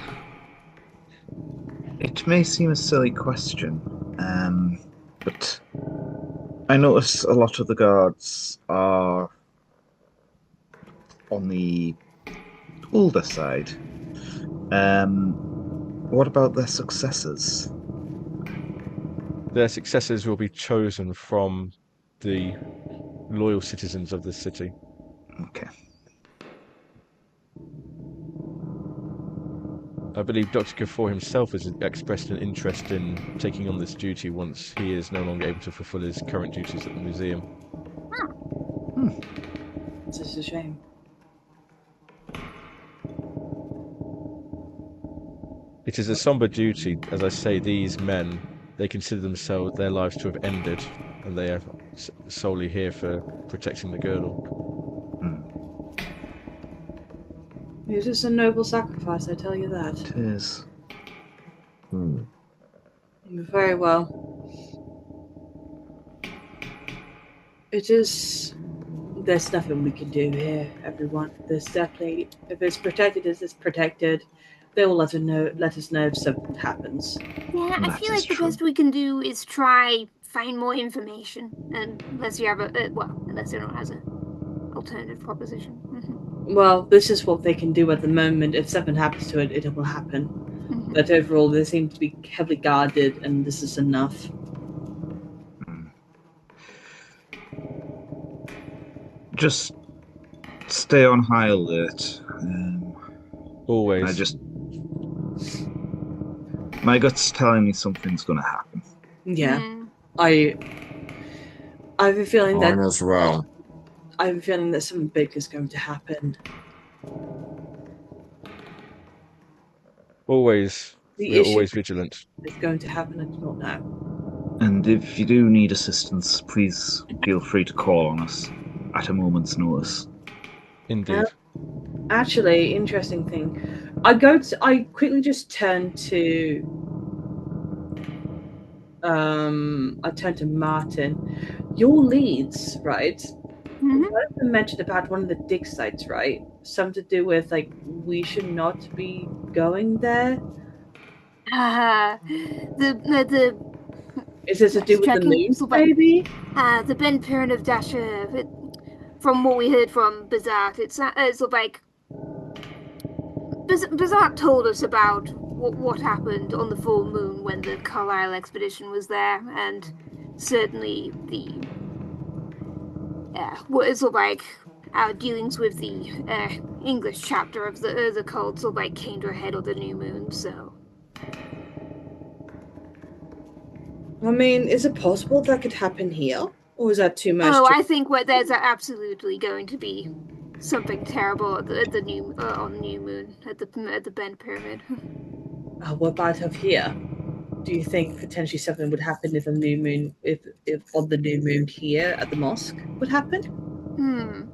It may seem a silly question, but I notice a lot of the guards are on the older side. What about their successors? Their successors will be chosen from the loyal citizens of this city. Okay. I believe Dr. Kafour himself has expressed an interest in taking on this duty once he is no longer able to fulfill his current duties at the museum. It's just a shame. It is a somber duty. As I say, these men, they consider their lives to have ended, and they are solely here for protecting the girdle. It is a noble sacrifice, I tell you that. It is. Very well. It is. There's nothing we can do here, everyone. There's definitely, if it's protected, it's protected. They will let us know if something happens. Yeah, I feel like the best we can do is try find more information, unless you have unless anyone has an alternative proposition. Well, this is what they can do at the moment. If something happens to it, it will happen. But overall, they seem to be heavily guarded, and this is enough. Just stay on high alert. Always. My gut's telling me something's going to happen. Yeah, I have a feeling that. Mine as well. I have a feeling that something big is going to happen. Always. We're always vigilant. It's going to happen, I do not know. And if you do need assistance, please feel free to call on us at a moment's notice. Indeed. Actually, interesting thing. I quickly just turn to I turn to Martin. Your leads, right? One of them mentioned about one of the dig sites, right? Something to do with like we should not be going there. Is this to do with the news, maybe? The Ben Perrin of Dasher. From what we heard from Bazat, it's like Bazat told us about what happened on the full moon when the Carlisle expedition was there, and certainly what is like our dealings with the English chapter of the cult sort of like came to a head on the new moon. So, I mean, is it possible that could happen here, or is that too much? I think there's absolutely going to be something terrible at the new on new moon at the Bend Pyramid. What about of here? Do you think potentially something would happen if a new moon, if on the new moon here at the mosque would happen?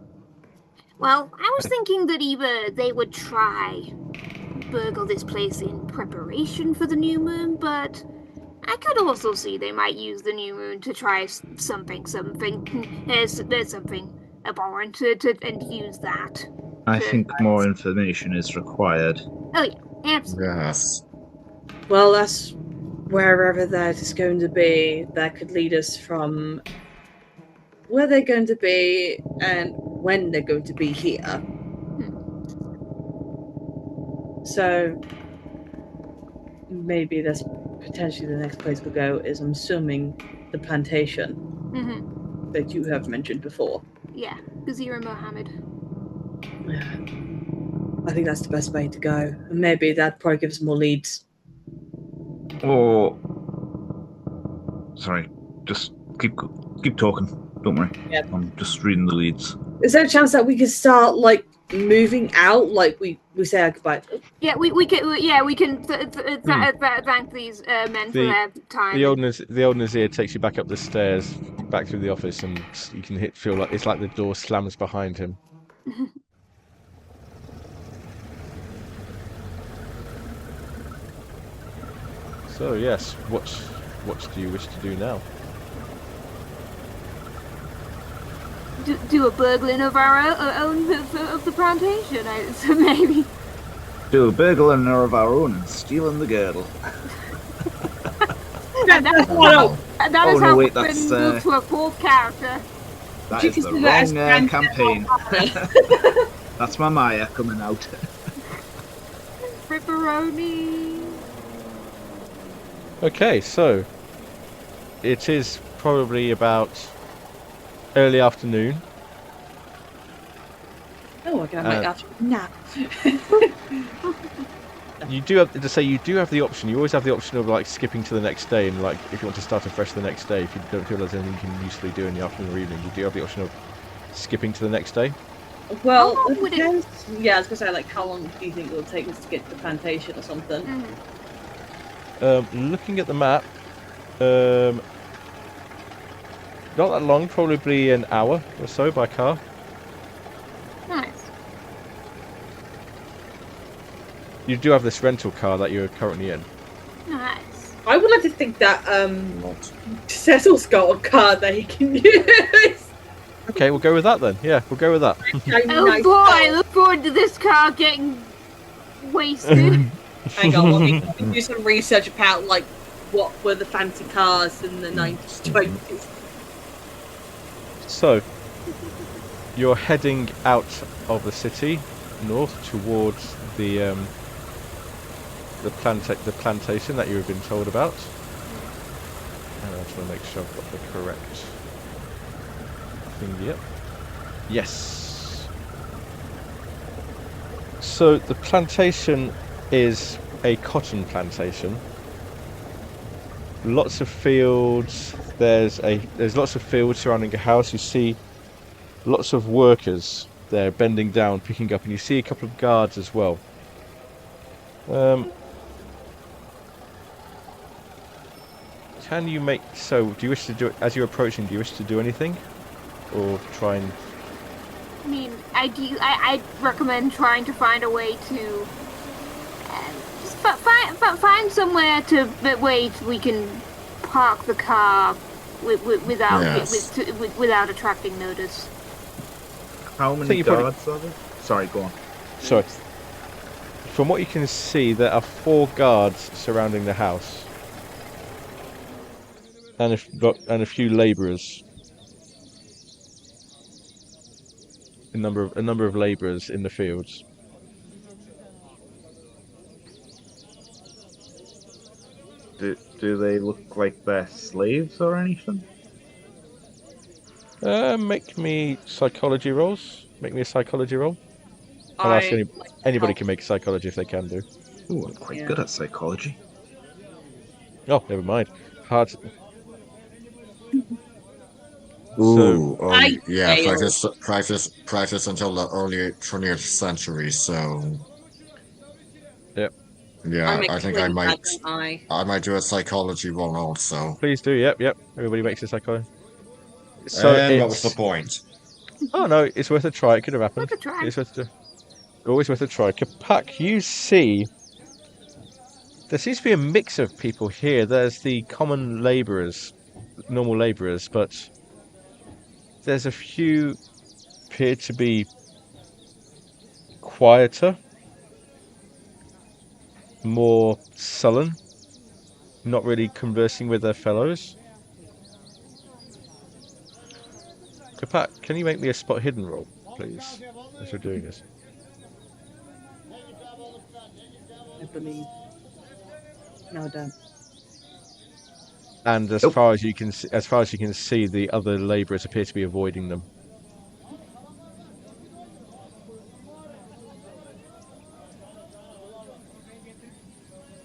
Well, I was thinking that either they would try burgle this place in preparation for the new moon, but I could also see they might use the new moon to try something. There's something abhorrent and use that. I think more information is required. Oh yeah, absolutely. Yes. Well, that's wherever that is going to be. That could lead us from where they're going to be and when they're going to be here. So maybe that's potentially the next place we'll go. Is I'm assuming the plantation that you have mentioned before. Yeah, Gazira Mohammed. I think that's the best way to go. And maybe that probably gives more leads. Or, sorry, just keep talking. Don't worry. Yeah. I'm just reading the leads. Is there a chance that we could start like moving out? Like we say our goodbye. Yeah, we can thank these men for their time. The old Nazir takes you back up the stairs, back through the office, and you can feel like it's like the door slams behind him. So yes, what do you wish to do now? Do a burgling of our own of the plantation, so maybe. Do a burgling of our own and stealing the girdle. That is how we've been moved to a fourth character. That is the wrong campaign. That's my Maya coming out. Ripperoni. Okay, so it is probably about early afternoon. Oh, I can make after nap. You do have to say you do have the option. You always have the option of like skipping to the next day, and like if you want to start afresh the next day, if you don't feel there's anything you can usefully do in the afternoon or evening, you do have the option of skipping to the next day. Well, it depends. Yeah, I was gonna say, like, how long do you think it will take us to get to the plantation or something? Looking at the map, not that long, probably an hour or so by car. Nice. You do have this rental car that you're currently in. Nice. I would like to think that Cecil's got a car that he can use. Okay, we'll go with that then. Yeah, we'll go with that. Oh boy, I look forward to this car getting wasted. Hang on, we can do some research about like what were the fancy cars in the 90s, 20s. So, you're heading out of the city, north towards the plantation that you have been told about. And I just want to make sure I've got the correct thing. Yep. Yes. So the plantation is a cotton plantation. Lots of fields. There's lots of fields surrounding a house. You see lots of workers there bending down, picking up, and you see a couple of guards as well. Can you make so? Do you wish to do it as you're approaching? Do you wish to do anything, or try and? I mean, I'd recommend trying to find a way to just find somewhere where we can park the car without attracting notice. How many guards are there? Sorry, go on. Sorry. From what you can see, there are 4 guards surrounding the house, and a few labourers. A number of labourers in the fields. Do they look like they're slaves or anything? Make me psychology rolls. make me a psychology roll? I'll ask anybody can make psychology if they can do. Ooh, I'm quite good at psychology. Oh, never mind. Hard. Ooh, failed. practice until the early 20th century. So, Yep. Yeah, I think I might do a psychology one also. Please do. Yep. Everybody makes a psychology. So and what was the point? Oh no, it's worth a try. It could have happened. Worth a try. It's always worth a try. Kapak, you see, there seems to be a mix of people here. There's the common labourers, normal labourers, but there's a few appear to be quieter, more sullen, not really conversing with their fellows. Kapak, can you make me a spot hidden roll, please, as we're doing this? I believe. No, I don't. And as far as you can see, the other labourers appear to be avoiding them.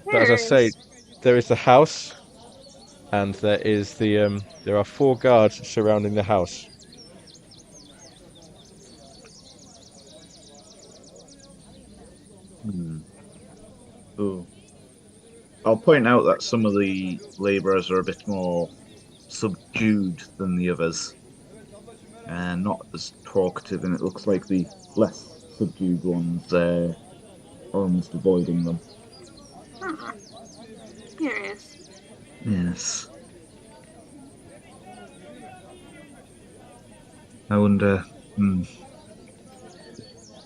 But as I say, there is the house, and there is the there are 4 guards surrounding the house. Ooh. I'll point out that some of the labourers are a bit more subdued than the others, and not as talkative, and it looks like the less subdued ones are almost avoiding them. Curious. Yes. I wonder,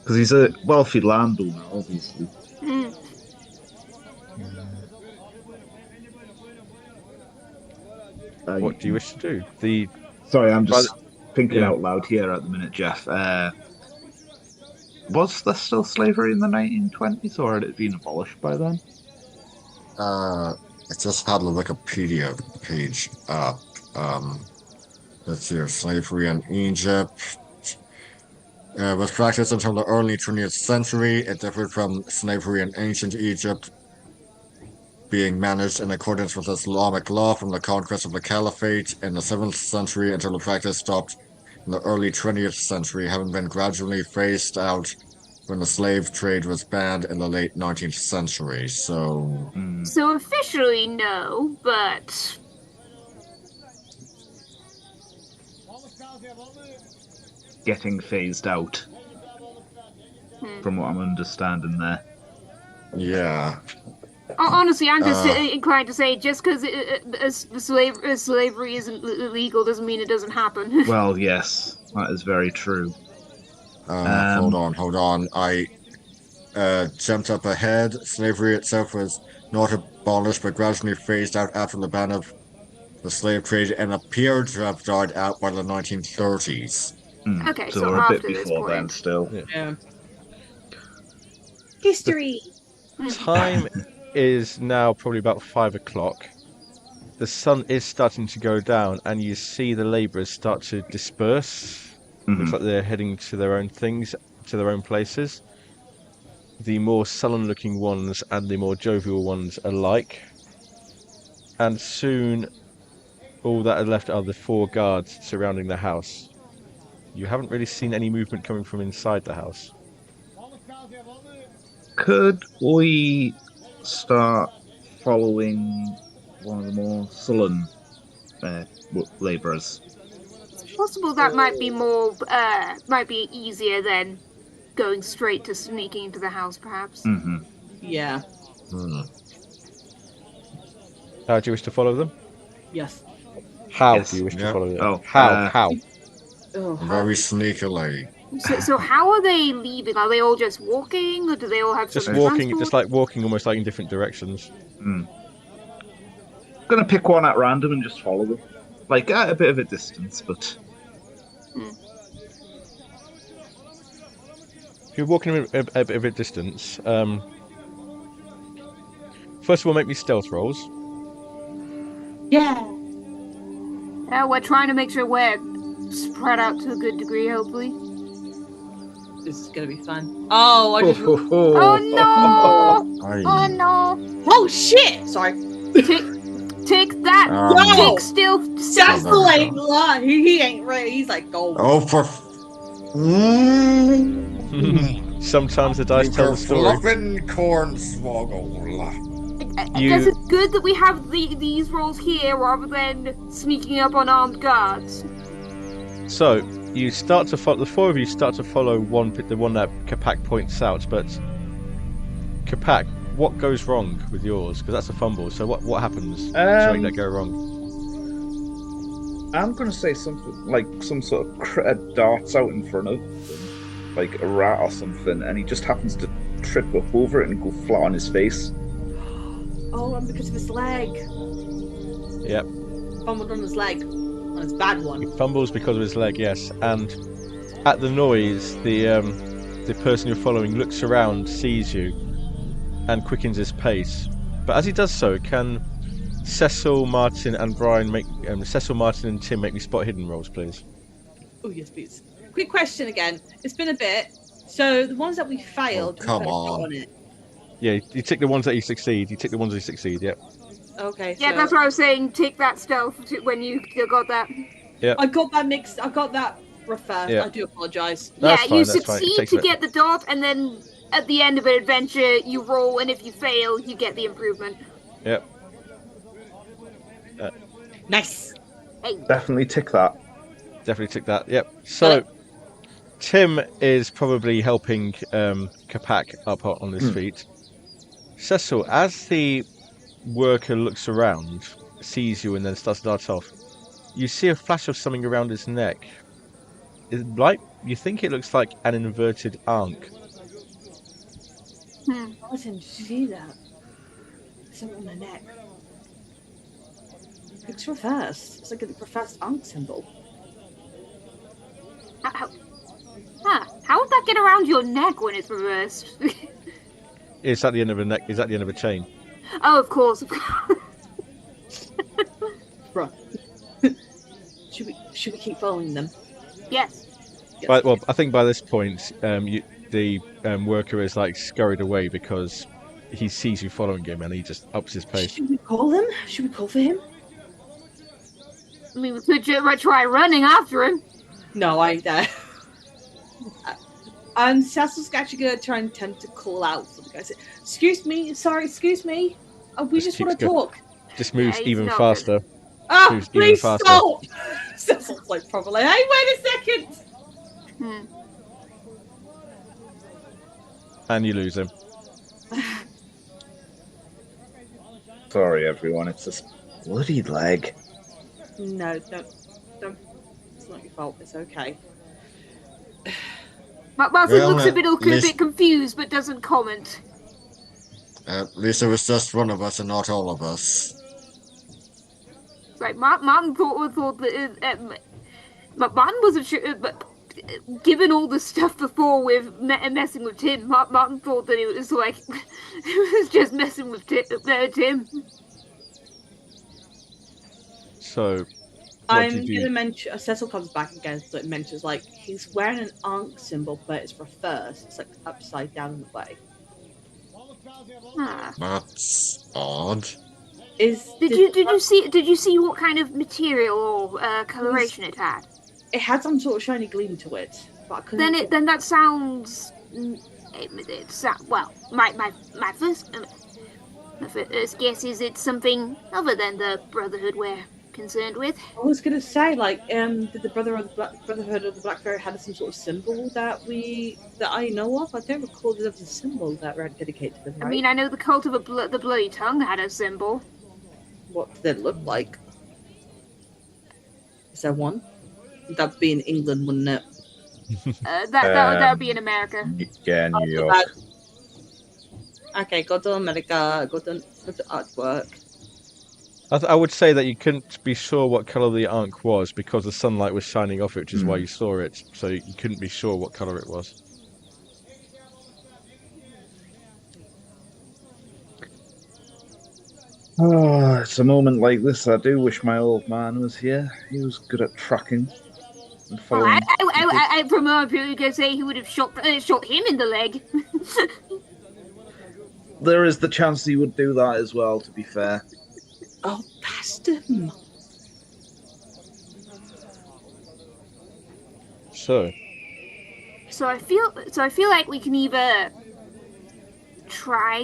because he's a wealthy landowner, obviously. What do you wish to do? Sorry, I'm just thinking out loud here at the minute, Jeff. Was there still slavery in the 1920s, or had it been abolished by then? I just had the Wikipedia page up. Let's see, slavery in Egypt was practiced until the early 20th century. It differed from slavery in ancient Egypt, being managed in accordance with Islamic law from the conquest of the Caliphate in the 7th century until the practice stopped in the early 20th century, having been gradually phased out when the slave trade was banned in the late 19th century. So officially no, but getting phased out, from what I'm understanding there. Yeah. Honestly, I'm just inclined to say just because slavery isn't illegal doesn't mean it doesn't happen. Well, yes, that is very true. Hold on. I jumped up ahead. Slavery itself was not abolished, but gradually phased out after the ban of the slave trade, and appeared to have died out by the 1930s. Okay, so so we're a after bit this before point. then still. Yeah. History. Time is now probably about 5 o'clock. The sun is starting to go down, and you see the labourers start to disperse. Looks like they're heading to their own things, to their own places. The more sullen-looking ones and the more jovial ones alike. And soon, all that are left are the 4 guards surrounding the house. You haven't really seen any movement coming from inside the house. Could we start following one of the more sullen labourers? It's possible that might be easier than going straight to sneaking into the house, perhaps. Yeah. How do you wish to follow them? Yes. How do you wish to follow them? Oh, how? Very sneakily. So how are they leaving? Are they all just walking, or do they all have Just some walking, transport? just like walking almost like in different directions. Gonna pick one at random and just follow them. Like, at a bit of a distance, but... If you're walking a bit of a distance, first of all, make me stealth rolls. Yeah. Yeah, we're trying to make sure we're spread out to a good degree, hopefully. This is gonna be fun. Oh, I just. Oh no! Aye. Oh no! Oh shit! Sorry. Take that! Um, Take still. Cecil ain't lying. He ain't ready. He's like gold. Oh, for. Sometimes the dice tell the story. Fluffin' cornswoggle. Guess it's good that we have these rolls here rather than sneaking up on armed guards. So you start to follow. The four of you start to follow the one that Kapak points out. But Kapak, what goes wrong with yours? Because that's a fumble. So what happens to make that go wrong? I'm going to say something like some sort of critter darts out in front of him, like a rat or something, and he just happens to trip up over it and go flat on his face. Oh, and because of his leg. Yep. Fumbled on his leg. On his bad one. He fumbles because of his leg, yes. And at the noise, the person you're following looks around, sees you, and quickens his pace. But as he does so, can Cecil, Martin, and Brian Cecil, Martin, and Tim make me spot hidden rolls, please? Oh yes, please. Quick question again. It's been a bit. So the ones that we failed. Come we put a dot on. it. Yeah, you tick the ones that you succeed. Yep. Okay. Yeah, so that's what I was saying. Take that stealth when you got that. I got that mixed. I got that reversed. Yeah. I do apologise. That's Yeah, fine, you that's fine. It succeed takes to a bit. get the dot, and then at the end of an adventure, you roll, and if you fail, you get the improvement. Yep. Nice. Hey. Definitely tick that. Definitely tick that. Yep. So Tim is probably helping Kapak up on his feet. Cecil, as the worker looks around, sees you, and then starts to dart off, you see a flash of something around his neck. You think it looks like an inverted ankh. Martin, did you see that? Something on my neck. It's reversed. It's like a reversed ankh symbol. How would that get around your neck when it's reversed? It's at the end of a neck. Is at the end of a chain. Oh, of course. Bruh. Should we keep following them? Yes. Well, I think by this point, the worker is like scurried away because he sees you following him, and he just ups his pace. Should we call him? Should we call for him? I mean, we could try running after him. No, I. And Cecil's actually going to try and attempt to call out for the guy. Say, excuse me, excuse me. We just want to talk. Just moves he's even not faster. Ah, Moves even please faster. stop! Cecil's like, probably, hey, wait a second! And you lose him. Sorry, everyone. It's this bloody leg. No, don't. It's not your fault. It's okay. Martin looks a at bit confused, but doesn't comment. At least it was just one of us and not all of us. Right, Martin thought that Martin wasn't sure, but given all the stuff before with messing with Tim, Martin thought that it was like it was just messing with Tim. So, I'm gonna mention. Cecil comes back again, so it mentions like he's wearing an ankh symbol, but it's reversed. It's like upside down in the way. That's odd. Did you see what kind of material or coloration it had? It had some sort of shiny gleam to it, but I couldn't. Then that sounds. Well, my first guess is it's something other than the Brotherhood we're concerned with. I was gonna say, like, did the Brotherhood of the Black Fairy had some sort of symbol that I know of? I don't recall there was a symbol that were dedicated to them. Right? I mean, I know the cult of the Bloody Tongue had a symbol. What did it look like? Is there one? That'd be in England, wouldn't it? That would be in America. Yeah, New York. Okay, go to America. Go to artwork. I would say that you couldn't be sure what colour the ankh was because the sunlight was shining off it, which is why you saw it. So you couldn't be sure what colour it was. Oh, it's a moment like this I do wish my old man was here. He was good at tracking and following. I from our period, could say he would have shot him in the leg. There is the chance he would do that as well, to be fair. Oh, Pastor Monk. So, So I feel like we can either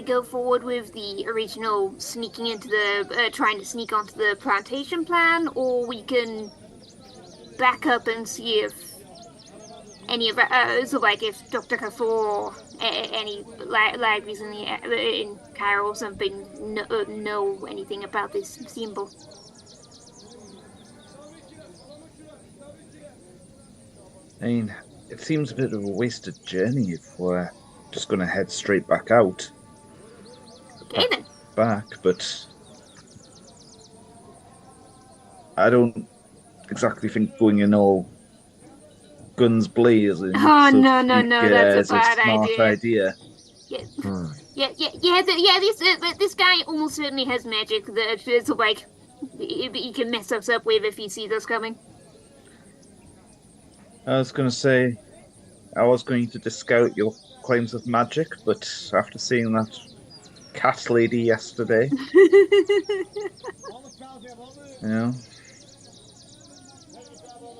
go forward with the original sneaking into the trying to sneak onto the plantation plan, or we can back up and see if any of so like if Dr. Kafour or any libraries in Cairo or something know anything about this symbol. I mean, it seems a bit of a wasted journey if we're just going to head straight back out. Okay then. Back, but I don't exactly think going in all guns blazing. Oh so no, that's a bad smart idea. Yeah, this guy almost certainly has magic that it's like he can mess us up with if he sees us coming. I was going to say, I was going to discount your claims of magic, but after seeing that cat lady yesterday,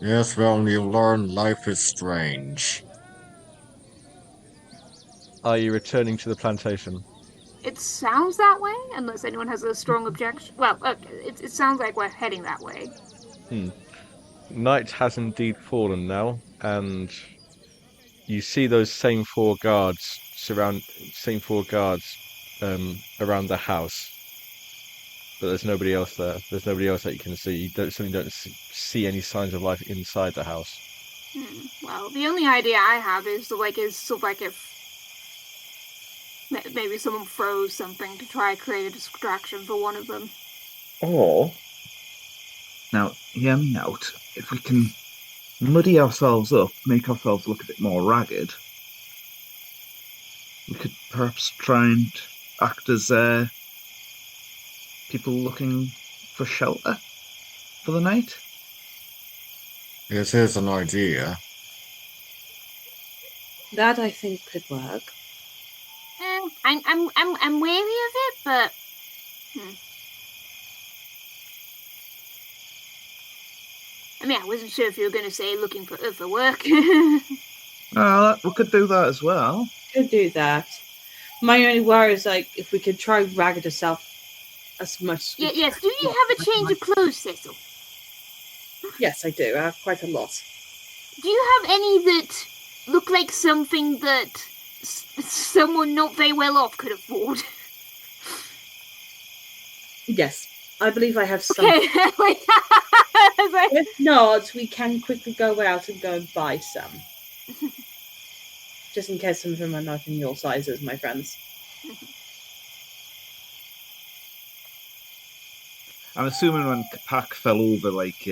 Yes, well, you learn life is strange. are you returning to the plantation? It sounds that way, unless anyone has a strong objection. Well, it sounds like we're heading that way. Night has indeed fallen now, and you see those same four guards around the house. But there's nobody else there. There's nobody else that you can see. You certainly don't see any signs of life inside the house. Well, the only idea I have is if maybe someone throws something to try create a distraction for one of them. or now hear me out. If we can muddy ourselves up, make ourselves look a bit more ragged, we could perhaps try and act as people looking for shelter for the night. It is an idea. That I think could work. I'm wary of it, but. I mean, I wasn't sure if you were going to say looking for work. We could do that as well. Could do that. My only worry is like if we could try ragged ourselves as much. Yes. Do you have a change of clothes, Cecil? Yes, I do. I have quite a lot. Do you have any that look like something that someone not very well off could afford? Yes, I believe I have some. Okay. If not, we can quickly go out and go and buy some. Just in case some of them are not in your sizes, my friends. I'm assuming when Kapak fell over, like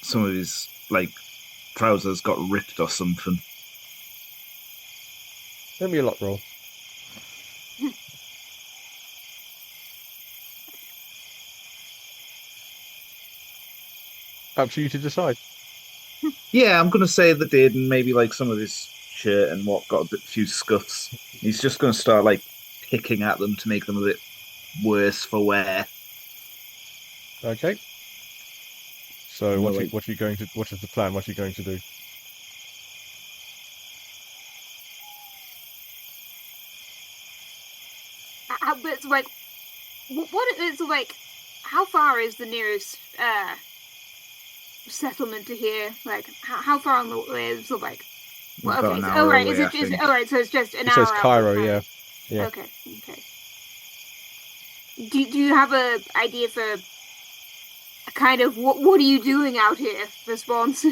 some of his trousers got ripped or something. Let me a luck roll. Up to you to decide. Yeah, I'm going to say they did, and maybe some of his shirt and what got a few scuffs. He's just going to start picking at them to make them a bit worse for wear. Okay. So what are you going to? What is the plan? What are you going to do? It's like, what is like? How far is the nearest settlement to here? Like, how far on the way is like? Well, okay. So it's just an hour. It says Cairo, yeah. Okay. Do you have a idea for a kind of what are you doing out here response?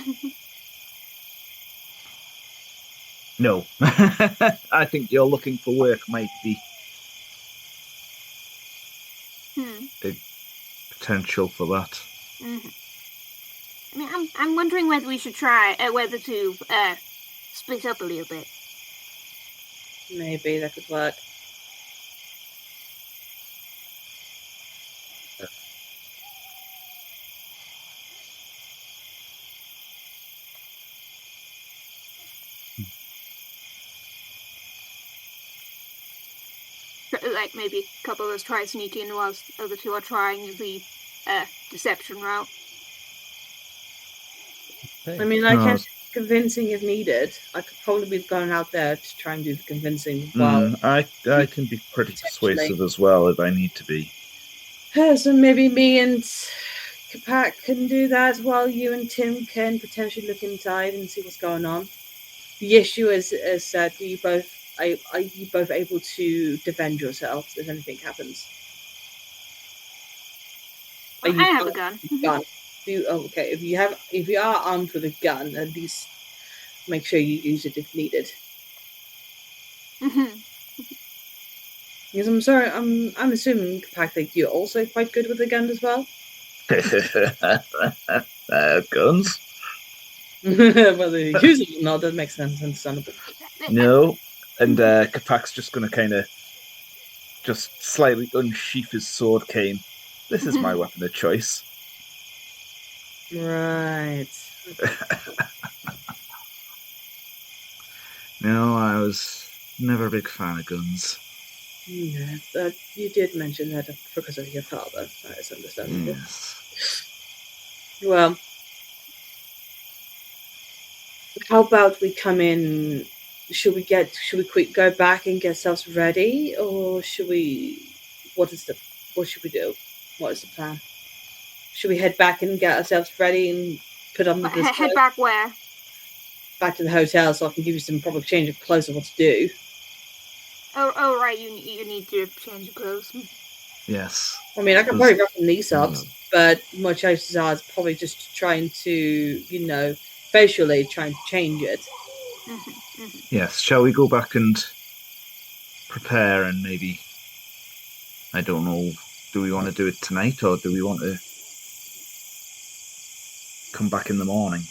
No. I think you're looking for work might be a potential for that. Mm-hmm. I mean, I'm wondering whether we should try whether to split up a little bit. Maybe that could work. Like maybe a couple of us try sneaking whilst the other two are trying the deception route. I mean, I can do convincing if needed. I could probably be going out there to try and do the convincing while... I can be pretty persuasive as well if I need to be. So maybe me and Kapak can do that while you and Tim can potentially look inside and see what's going on. The issue is that are you both able to defend yourselves if anything happens? I have a gun. Okay, if you are armed with a gun, at least make sure you use it if needed. Because I'm sorry, I'm assuming, Kapak, that you're also quite good with a gun as well. Guns? Whether you use it or not, that makes sense, understandable. No, and Kapak's just going to kind of just slightly unsheath his sword cane. This is my weapon of choice. Right. No, I was never a big fan of guns. Yeah, you did mention that because of your father. That is understandable. Yes. Well, how about we come in? Should we go back and get ourselves ready, or should we? What should we do? What is the plan? Should we head back and get ourselves ready and put on the head back where? Back to the hotel, so I can give you some proper change of clothes of what to do. Oh, right. You need to change your clothes. Yes. I mean, I can probably roughen these up, but my chances are it's probably just trying to, facially trying to change it. Yes. Shall we go back and prepare and maybe, I don't know, do we want to do it tonight or do we want to come back in the morning?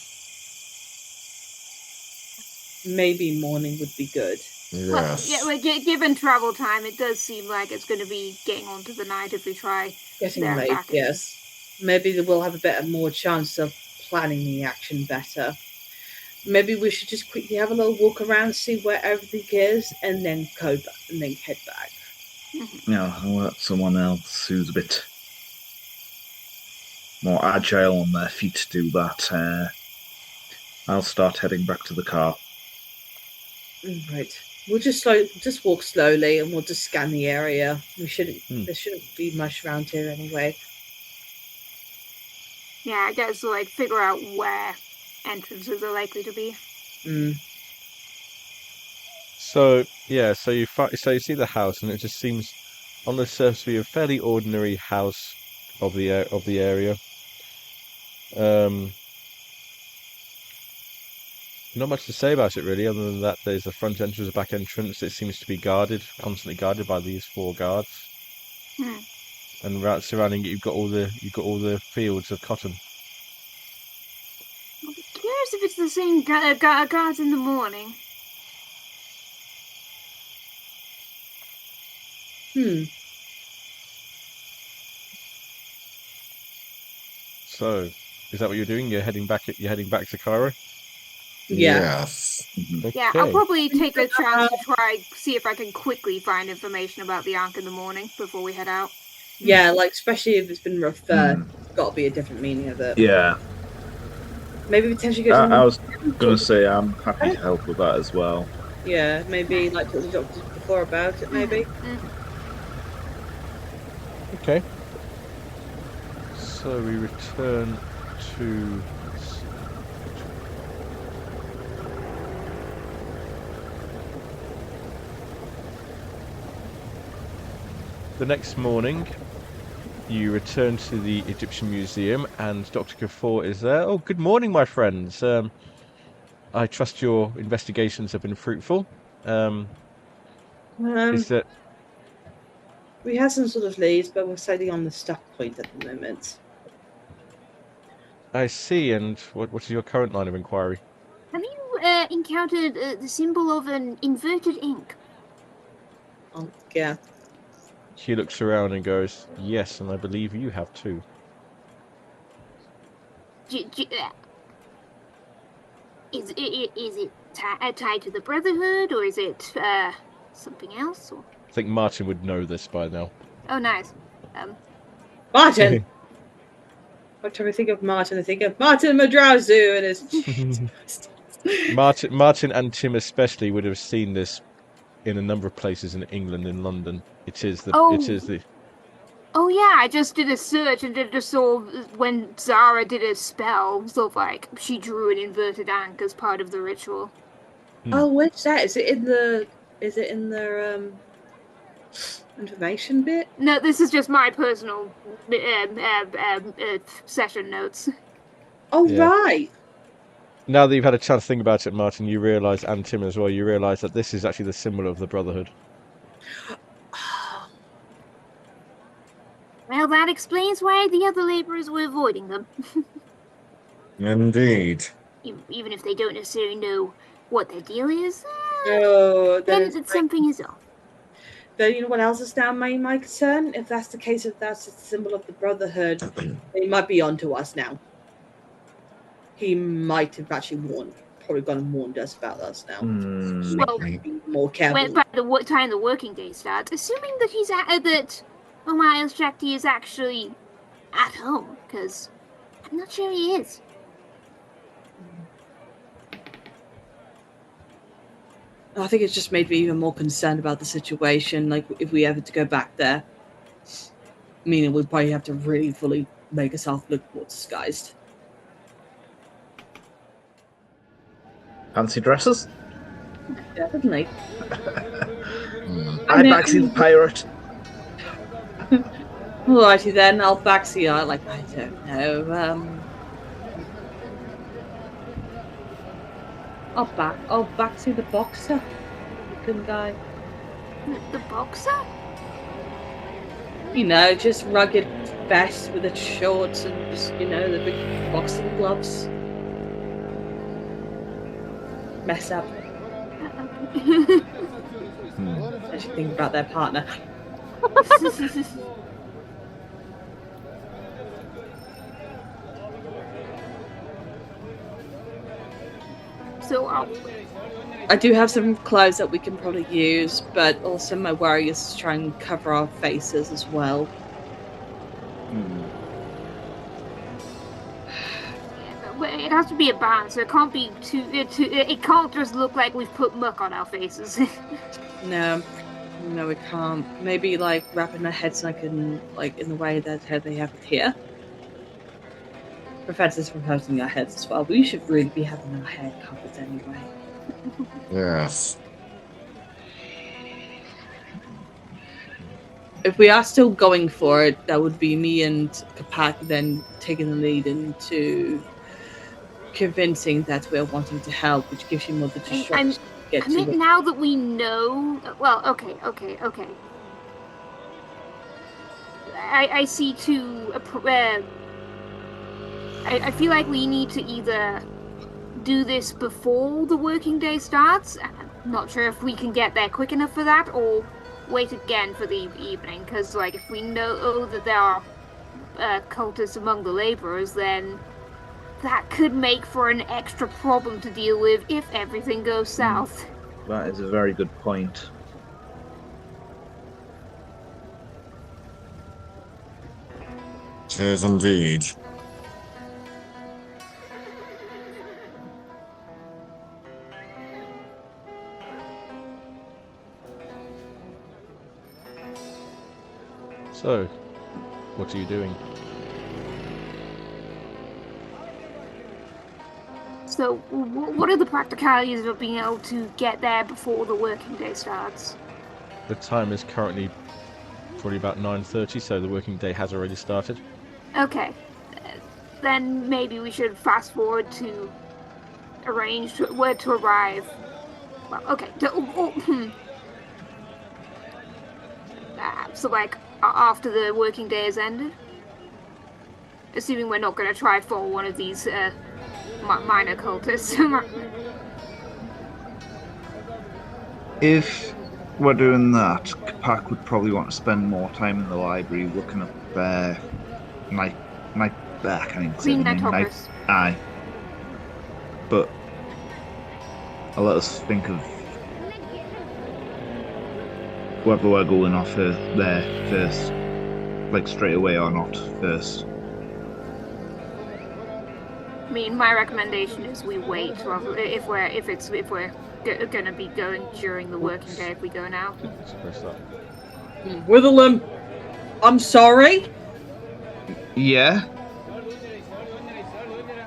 Maybe morning would be good. Yes. Well, given travel time, it does seem like it's going to be getting on to the night if we try getting late. Yes, maybe we'll have more chance of planning the action better. Maybe we should just quickly have a little walk around, see where everything is, and then head back. I'll let someone else who's a bit more agile on their feet do that. I'll start heading back to the car. Right. We'll just walk slowly, and we'll just scan the area. There shouldn't be much around here anyway. Yeah, I guess figure out where entrances are likely to be. So you see the house, and it just seems on the surface to be a fairly ordinary house of the area. Not much to say about it really, other than that there's a front entrance, a back entrance. It seems to be constantly guarded by these 4 guards. And surrounding it, you've got all the fields of cotton. I'll be curious if it's the same guards in the morning. So, is that what you're doing? You're heading back to Cairo? Yeah. Yes. Okay. Yeah, I'll probably take a chance to try see if I can quickly find information about the Ankh in the morning before we head out. Yeah, especially if it's been rough there, it's got to be a different meaning of it. Yeah. Maybe potentially go to I was going to say I'm happy to help with that as well. Yeah, maybe talk to the doctors before about it, maybe. Okay. So we return to... The next morning, you return to the Egyptian Museum, and Dr. Kaffour is there. Oh, good morning, my friends. I trust your investigations have been fruitful. Is that... We have some sort of leads, but we're sitting on the stuck point at the moment. I see. And what is your current line of inquiry? Have you encountered the symbol of an inverted ink? Oh, yeah. He looks around and goes, yes, and I believe you have too. Is it tied to the Brotherhood, or is it something else? Or... I think Martin would know this by now. Oh, nice. Martin! Every time I think of Martin, I think of Martin Madrazu and his... Martin and Tim especially would have seen this in a number of places in England, in London. It is the. Oh yeah, I just did a search and it just saw when Zara did a spell, so like she drew an inverted ankh as part of the ritual. Oh, where's that? Is it in the information bit? No, this is just my personal session notes. Oh, yeah. Right. Now that you've had a chance to think about it, Martin, you realise, and Tim as well, you realise that this is actually the symbol of the Brotherhood. Well, that explains why the other labourers were avoiding them. Indeed. Even if they don't necessarily know what their deal is, then something is off. Then you know what else is now my concern? If that's the case, if that's a symbol of the Brotherhood, they might be onto us now. He might have actually probably gone and warned us about us now. Well, be more careful. By the time the working day starts, assuming that he's that Miles Shakti is actually at home, because I'm not sure he is. I think it's just made me even more concerned about the situation. Like, if we ever to go back there, meaning we'd probably have to really fully make ourselves look more disguised. Fancy dresses? Definitely. I backsy the pirate. Alrighty then, I'll backsy I don't know. I'll backsy the boxer. Looking guy. The boxer? You know, just rugged vest with its shorts and just, the big boxing gloves. Mess up. As you think about their partner. So, I do have some clothes that we can probably use, but also my worry is to try and cover our faces as well. It has to be a balance, so it can't be it can't just look like we've put muck on our faces. No, it can't. Maybe wrapping our heads in the way that they have it here. Prevents us from hurting our heads as well. We should really be having our hair covered anyway. Yes. If we are still going for it, that would be me and Kapak then taking the lead into convincing that we're wanting to help, which gives you more the distraction to get to it. Now that we know, well, okay. I see two. I feel like we need to either do this before the working day starts. I'm not sure if we can get there quick enough for that, or wait again for the evening. Because, if we know that there are cultists among the laborers, then that could make for an extra problem to deal with if everything goes south. That is a very good point. It is indeed. So, what are you doing? So, what are the practicalities of being able to get there before the working day starts? The time is currently probably about 9:30, so the working day has already started. Okay. Then maybe we should fast forward to arrange where to arrive. Well, okay. So, after the working day has ended? Assuming we're not going to try for one of these minor cultists. If we're doing that, Kapak would probably want to spend more time in the library looking up Queen Nighthawkers. Aye. But I'll let us think of whether we're going off there first, like straight away or not first. I mean, my recommendation is we wait if we're gonna be going during the working day. If we go now, Witherlam, I'm sorry. Yeah.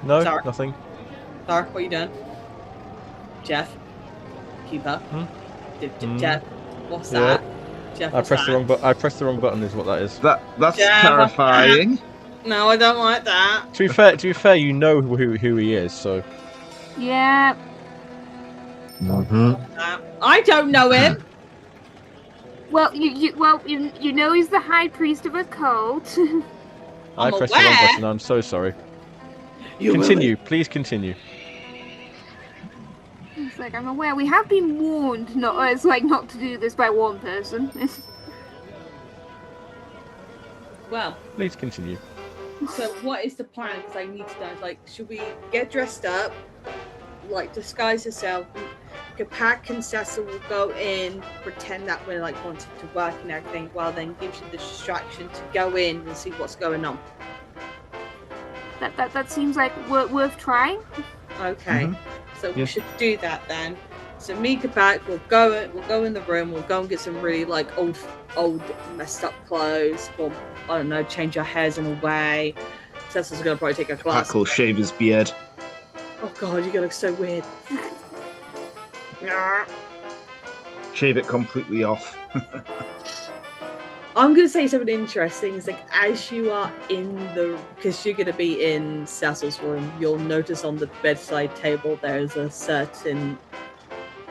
No, Sorry. nothing. Sorry, what are you doing? Jeff, keep up. Jeff, what's that? Jeff, I pressed the wrong button. Is what that is. That's Jeff, terrifying. No, I don't like that. To be fair, you know who he is. So. yeah. I don't know him. Well, you know he's the high priest of a cult. I pressed the wrong button. I'm so sorry. Continue, please continue. It's like, I'm aware we have been warned not to do this by one person. Well, please continue. So what is the plan? Because I need to know, like, should we get dressed up, like disguise yourself? Capac and Cecil will go in, pretend that we're like wanting to work and everything, while then gives you the distraction to go in and see what's going on. That seems like worth trying. Okay, so we should do that then. So me, Capac, we'll go in the room. We'll go and get some really like old messed up clothes. Or I don't know, change our hairs in a way. Cecil's gonna probably take a class. Capac will shave his beard. Oh god, you're gonna look so weird. Shave it completely off. I'm gonna say something interesting. It's like as you are because you're gonna be in Cecil's room, you'll notice on the bedside table there's a certain.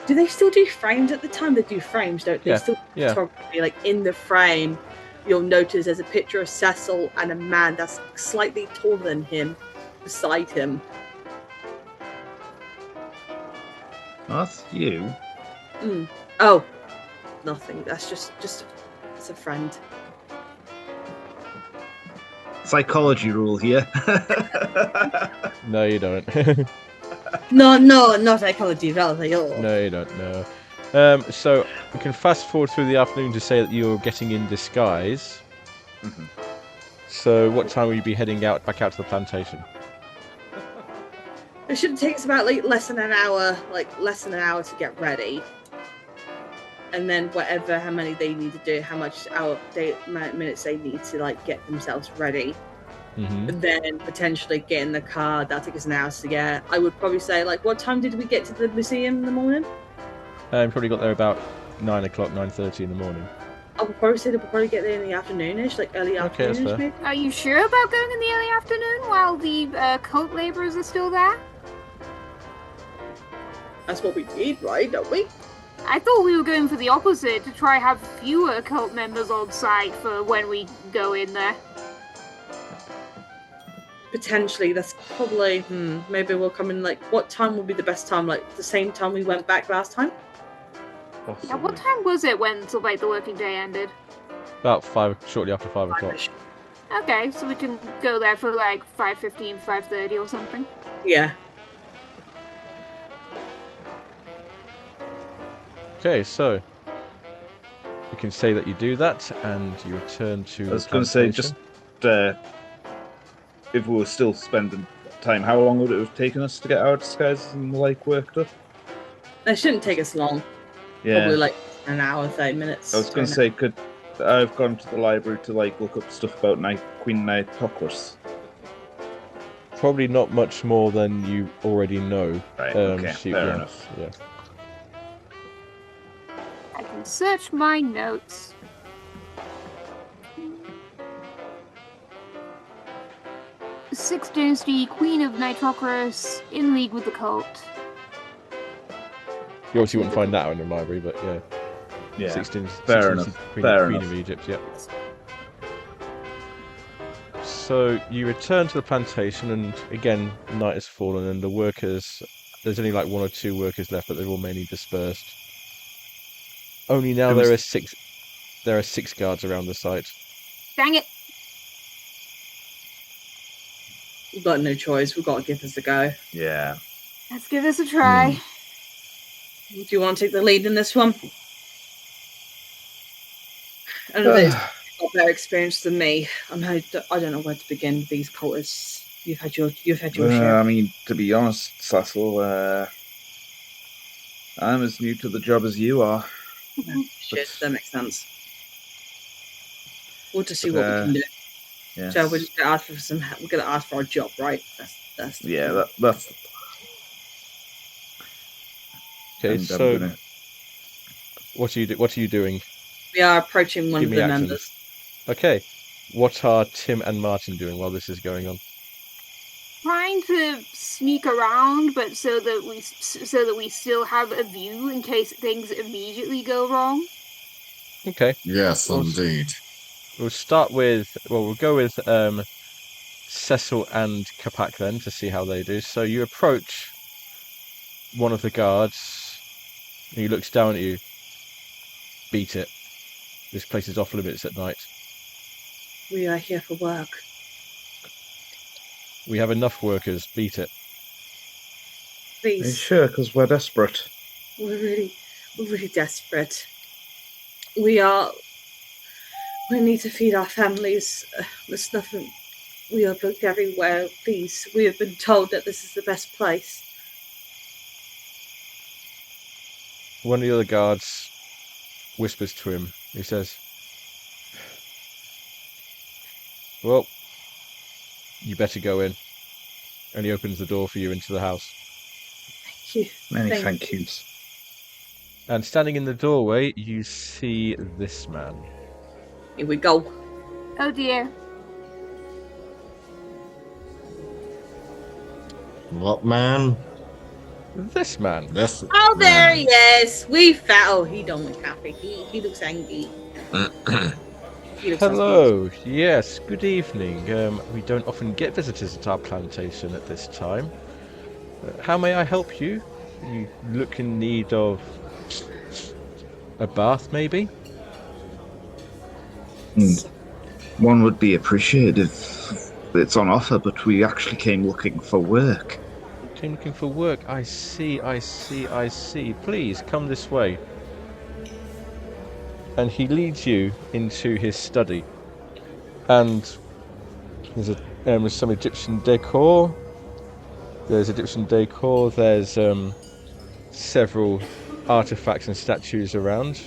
Do they still do frames at the time? They do frames, don't they? Yeah. Probably like in the frame, you'll notice there's a picture of Cecil and a man that's slightly taller than him beside him. That's you. Oh, nothing. That's just it's a friend. Psychology rule here. No, you don't. No, not psychology at all. No, you don't. No. So we can fast forward through the afternoon to say that you're getting in disguise. So what time will you be heading back out to the plantation? It should take us about like less than an hour to get ready. And then how many they need to do, how much minutes they need to like get themselves ready. And then potentially get in the car. That'll take us an hour to get. I would probably say, like, what time did we get to the museum in the morning? Probably got there about 9 o'clock, 9:30 in the morning. I would probably say that we'll probably get there in the afternoonish, like early afternoonish, maybe. Are you sure about going in the early afternoon while the cult laborers are still there? That's what we need, right? Don't we? I thought we were going for the opposite, to try have fewer cult members on site for when we go in there. Potentially, that's probably, maybe we'll come in, like, what time will be the best time? Like, the same time we went back last time? Yeah, what time was it when sort of, like, the working day ended? About shortly after 5 o'clock. Okay, so we can go there for, like, 5:15, 5:30 or something? Yeah. Okay, so we can say that you do that, and you return to. I was going to say, just if we were still spending time, how long would it have taken us to get our disguises and the like worked up? It shouldn't take us long. Yeah. Probably like an hour, 30 minutes. I was going to say, I've gone to the library to like look up stuff about Queen Nyarlathotep. Probably not much more than you already know. Right. Okay. Fair enough. Yeah. I can search my notes. Sixth Dynasty, Queen of Nyarlathotep, in league with the cult. You obviously wouldn't find that out in the library, but yeah. Yeah. 16, Fair enough. Queen of Egypt, yeah. So you return to the plantation, and again, night has fallen, and the workers. There's only like 1 or 2 workers left, but they're all mainly dispersed. Only now there are 6. There are 6 guards around the site. Dang it! We've got no choice. We've got to give this a go. Yeah. Let's give this a try. Do you want to take the lead in this one? And they've got better experience than me. I don't know where to begin with these cultists. You've had your share. I mean, to be honest, Cecil, I'm as new to the job as you are. Shit, that makes sense. We'll just see what we can do. Yes. So we're just gonna ask for some help. We're gonna ask for a job, right? That's that's. Okay, and so gonna... what are you doing? We are approaching one of the actions. members. Okay, what are Tim and Martin doing while this is going on? Trying to sneak around, but so that we still have a view in case things immediately go wrong. Okay. Yes, indeed. We'll start with. Well, we'll go with Cecil and Kapak then to see how they do. So you approach one of the guards, and he looks down at you. Beat it. This place is off limits at night. We are here for work. We have enough workers. Beat it. Please. Are you sure? Because we're desperate. We're really desperate. We need to feed our families. There's nothing. We have looked everywhere. Please, we have been told that this is the best place. One of the other guards whispers to him. He says, "Well, you better go in." And he opens the door for you into the house. Thank you. Many thank yous. And standing in the doorway, you see this man. Here we go. Oh dear. What man? This man. This. Oh, there man. he is. We found. Oh, he don't look happy. He looks angry. He looks Hello. Yes. Good evening. We don't often get visitors at our plantation at this time. How may I help you? You look in need of a bath, maybe? One would be appreciated if it's on offer, but we actually came looking for work. Came looking for work. I see. Please come this way. And he leads you into his study. And there's some Egyptian decor. There's several artifacts and statues around.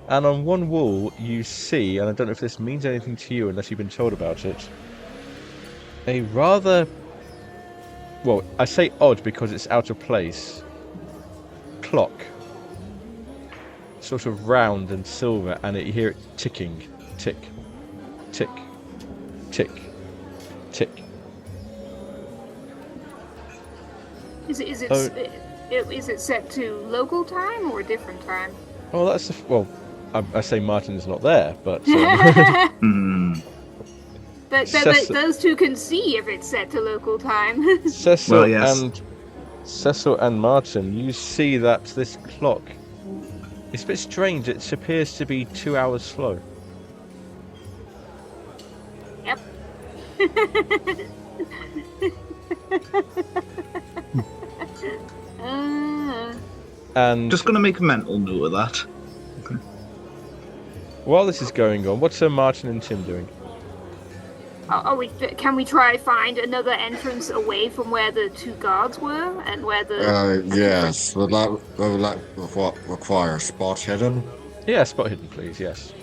And on one wall you see, and I don't know if this means anything to you unless you've been told about it, a rather, well, I say odd because it's out of place, clock. Sort of round and silver, and you hear it ticking. Tick, tick, tick, tick. Is it set to local time or a different time? Oh, I say Martin's not there, but but those two can see if it's set to local time. Cecil and Martin, you see that this clock, it's a bit strange. It appears to be 2 hours slow. Yep. And just going to make a mental note of that. Okay. While this is going on, what's Martin and Tim doing? Can we try find another entrance away from where the two guards were and where the? Yes. Would that require spot hidden? Yeah, spot hidden, please. Yes.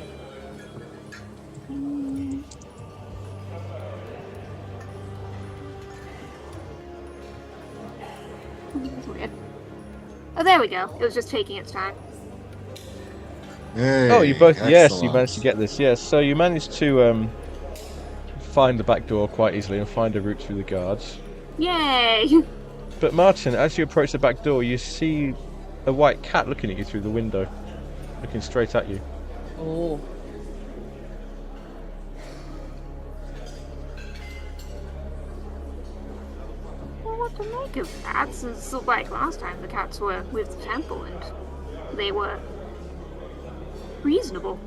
That's weird. Oh, there we go. It was just taking its time. Hey, Oh, you both. excellent. Yes, you managed to get this. Yes, so you managed to find the back door quite easily and find a route through the guards. Yay! But Martin, as you approach the back door, you see a white cat looking at you through the window, looking straight at you. Oh. Well, what to make of that? Since, like last time, the cats were with the temple and they were reasonable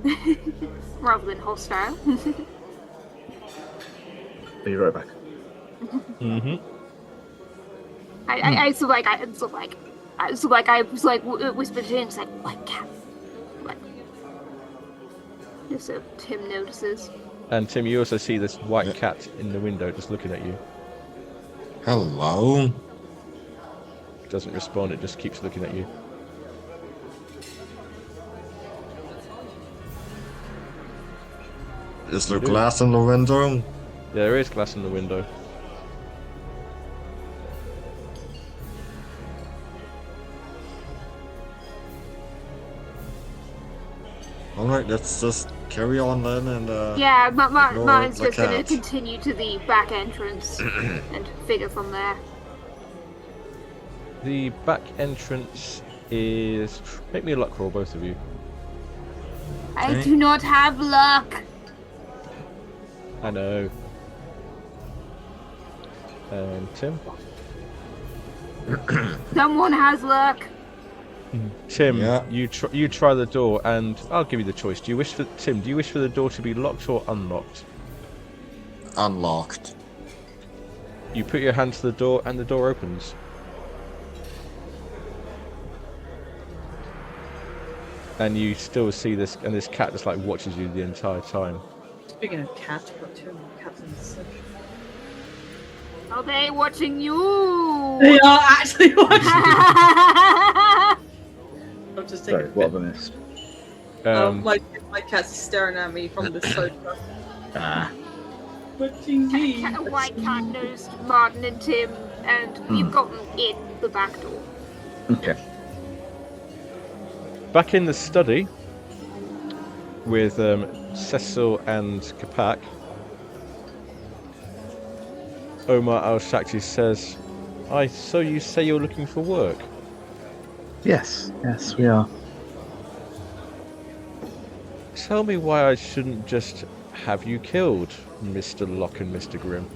rather than hostile. Be right back. Mm-hmm. I whispered in, it's like, white cat. Like, Just so Tim notices. And Tim, you also see this white cat in the window just looking at you. Hello? It doesn't respond, it just keeps looking at you. Is there glass in the window? Yeah, there is glass in the window. Alright, let's just carry on then and Yeah, ignore Martin's the just gonna cat. continue to the back entrance and figure from there. The back entrance is... Make me a luck roll, both of you. I Okay. do not have luck. I know. And Tim? Someone has luck. Tim, Yeah. you try the door, and I'll give you the choice. Do you wish for the door to be locked or unlocked? Unlocked. You put your hand to the door, and the door opens. And you still see this, and this cat just like watches you the entire time. Speaking of cats, we've got 2 more cats in the city. Are they watching you? They are actually watching. I'm just taking Sorry, what have I missed? my cat's staring at me from the sofa. Ah. Watching me. A white cat knows Martin and Tim, and you've got them in the back door. Okay. Back in the study with Cecil and Kapak, Omar Al-Shakti says, so you say you're looking for work? Yes, we are. Tell me why I shouldn't just have you killed, Mr. Locke and Mr. Grimm.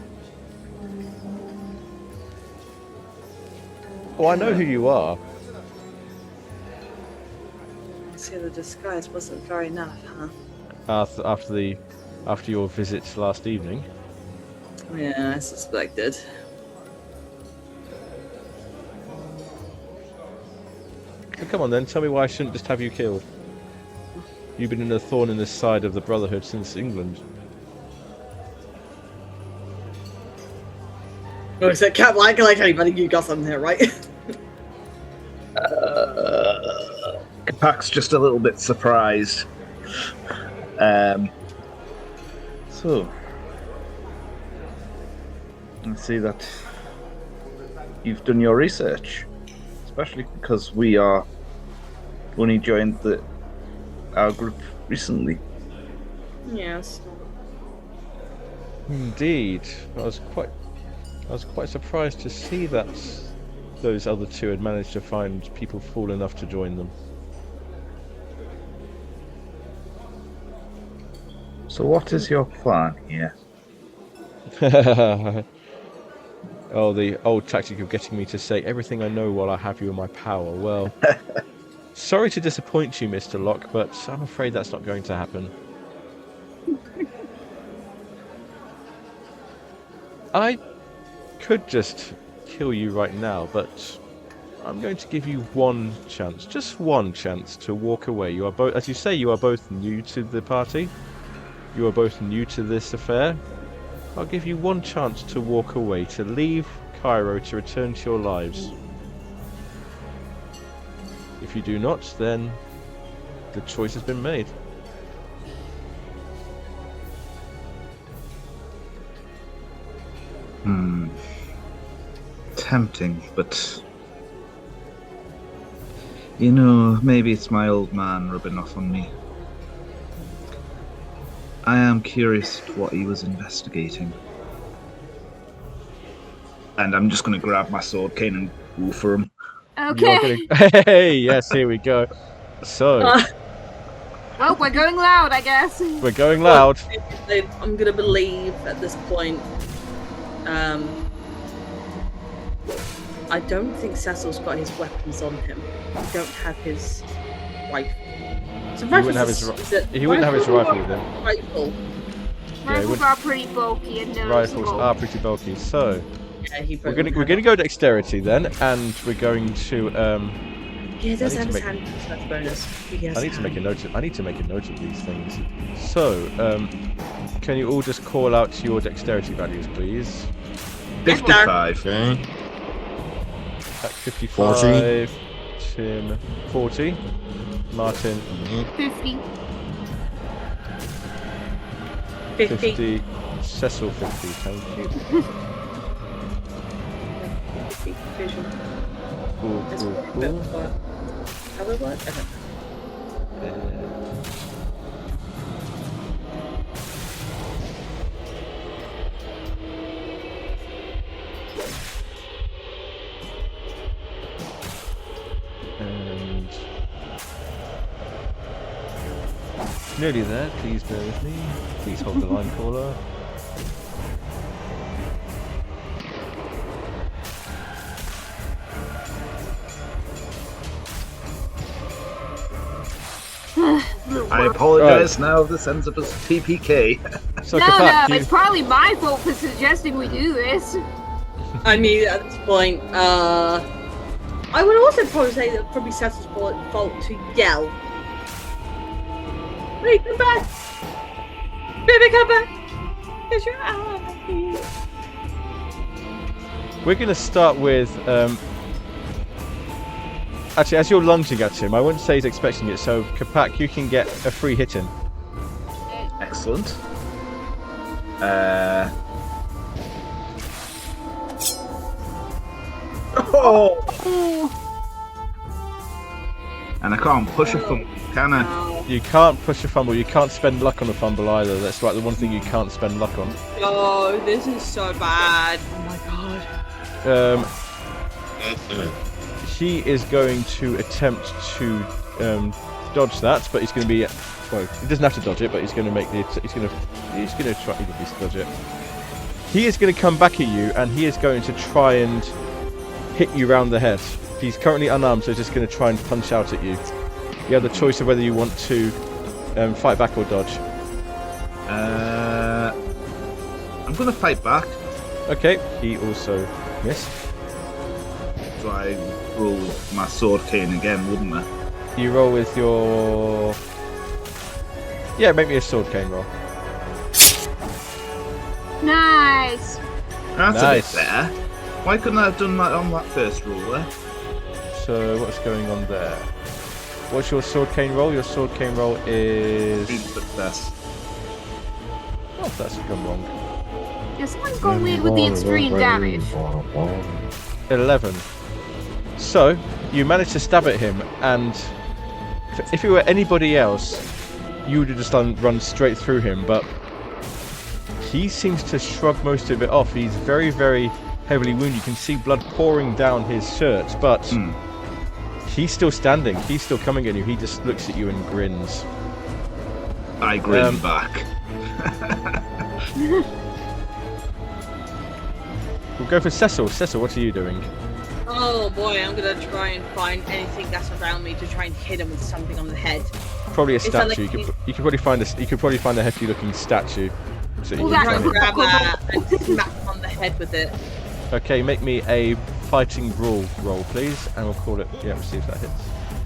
Oh, I know who you are. See, the disguise wasn't fair enough, huh? After your visit last evening. Yeah, I suspected. So come on then, tell me why I shouldn't just have you killed. You've been in a thorn in the side of the Brotherhood since England. Oh, so can't like anybody, you got something there, right? Kapak's just a little bit surprised. So, I see that you've done your research, especially because we are only joined our group recently. Yes. Indeed, I was quite surprised to see that those other two had managed to find people fool enough to join them. So what is your plan here? Oh, the old tactic of getting me to say everything I know while I have you in my power. Well, sorry to disappoint you, Mr. Locke, but I'm afraid that's not going to happen. I could just kill you right now, but I'm going to give you one chance, just one chance to walk away. You are both, as you say, you are both new to the party. You are both new to this affair. I'll give you one chance to walk away, to leave Cairo, to return to your lives. If you do not, then the choice has been made. Tempting, but you know, maybe it's my old man rubbing off on me. I am curious what he was investigating. And I'm just going to grab my sword cane and go for him. Okay. Hey, yes, here we go. So, Well, we're going loud, I guess. we're going loud. I'm gonna believe at this point. I don't think Cecil's got his weapons on him. I don't have his rifle. So He wouldn't have his rifle with him. Rifle. Rifles are pretty bulky and Rifles noticeable. are pretty bulky. So, Yeah, he we're gonna go dexterity then, and we're going to Yeah, it does I have need his to hand plus bonus. I need to make a note. I need to make a note of these things. So, can you all just call out your dexterity values, please? 55. Okay. At 55. Tim 40. Martin 50. 50. Cecil 50. Thank you. 50. Visual. Cool, That's cool, what- cool. How will it work? I don't know. And nearly there. Please bear with me. Please hold the line caller. I apologise now if this ends up as TPK. So, No, Kapak, you- it's probably my fault for suggesting we do this. I mean, at this point, I would also probably say that probably Seth's fault to yell. Wait, come back! Baby, come back! Get your eye! We're going to start with. Actually, as you're lunging at him, I wouldn't say he's expecting it. So, Kapak, you can get a free hit in. Excellent. Oh! And I can't push a fumble, can I? No. You can't push a fumble. You can't spend luck on a fumble either. That's like the one thing you can't spend luck on. Oh, this is so bad. Oh my god. He is going to attempt to dodge that, but he's going to be. Well, he doesn't have to dodge it, but he's going to make the. He's going to try at least dodge it. He is going to come back at you, and he is going to try and hit you round the head. He's currently unarmed, so he's just going to try and punch out at you. You have the choice of whether you want to fight back or dodge. I'm going to fight back. Okay, he also missed. So I roll my sword cane again, wouldn't I? You roll with your. Yeah, make me a sword cane roll. Nice. That's Nice. a bit better. Why couldn't I have done that on that first roll there? So what's going on there? What's your sword cane roll? Your sword cane roll is. Success. Oh, that's gone wrong. Yeah, someone's gone weird with the extreme damage. 11. So you managed to stab at him, and if it were anybody else, you would have just run straight through him. But he seems to shrug most of it off. He's very, very heavily wounded. You can see blood pouring down his shirt, but he's still standing. He's still coming at you. He just looks at you and grins. I grin back. We'll go for Cecil. Cecil, what are you doing? Oh boy, I'm gonna try and find anything that's around me to try and hit him with something on the head. Probably a Is that statue. like- You could probably find a. You could probably find a hefty-looking statue. So you Well, can Try try and and grab that and smack him on the head with it. Okay, make me a fighting brawl roll, please, and we'll call it. Yeah, we'll see if that hits.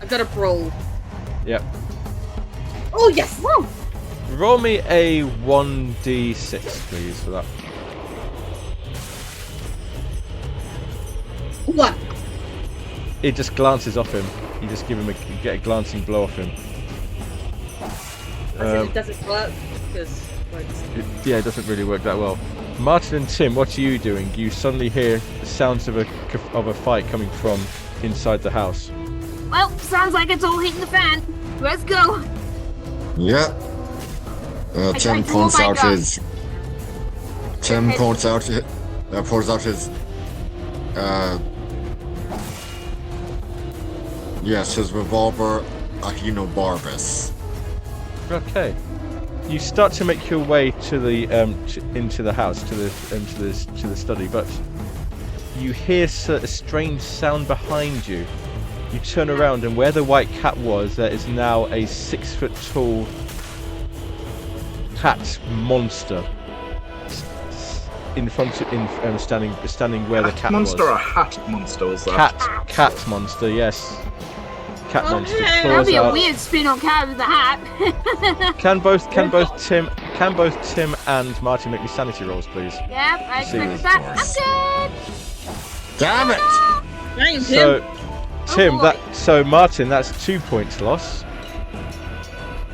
I've got a brawl. Yep. Oh yes! Woo! Roll me a 1d6, please, for that. What? It just glances off him. You just give him you get a glancing blow off him. It doesn't work because Yeah, it doesn't really work that well. Martin and Tim, what are you doing? You suddenly hear the sounds of a fight coming from inside the house. Well, sounds like it's all hitting the fan. Let's go. Yep. Tim draw pulls my out gun. his. Tim pulls out his. Yes, his revolver, Barbus. Okay. You start to make your way to the into the house, to the study, but you hear a strange sound behind you. You turn around, and where the white cat was, there is now a 6-foot-tall cat monster standing where the cat cat monster was. or a hat monster was that? Cat monster, yes. cat manages to That'd claws be a out. weird spin on Cat in the Hat. Can both Tim and Martin make me sanity rolls, please? Yep, I See expected this that. doors. I'm good. Damn it! Dang, So, Tim, boy. Martin, that's 2 points loss.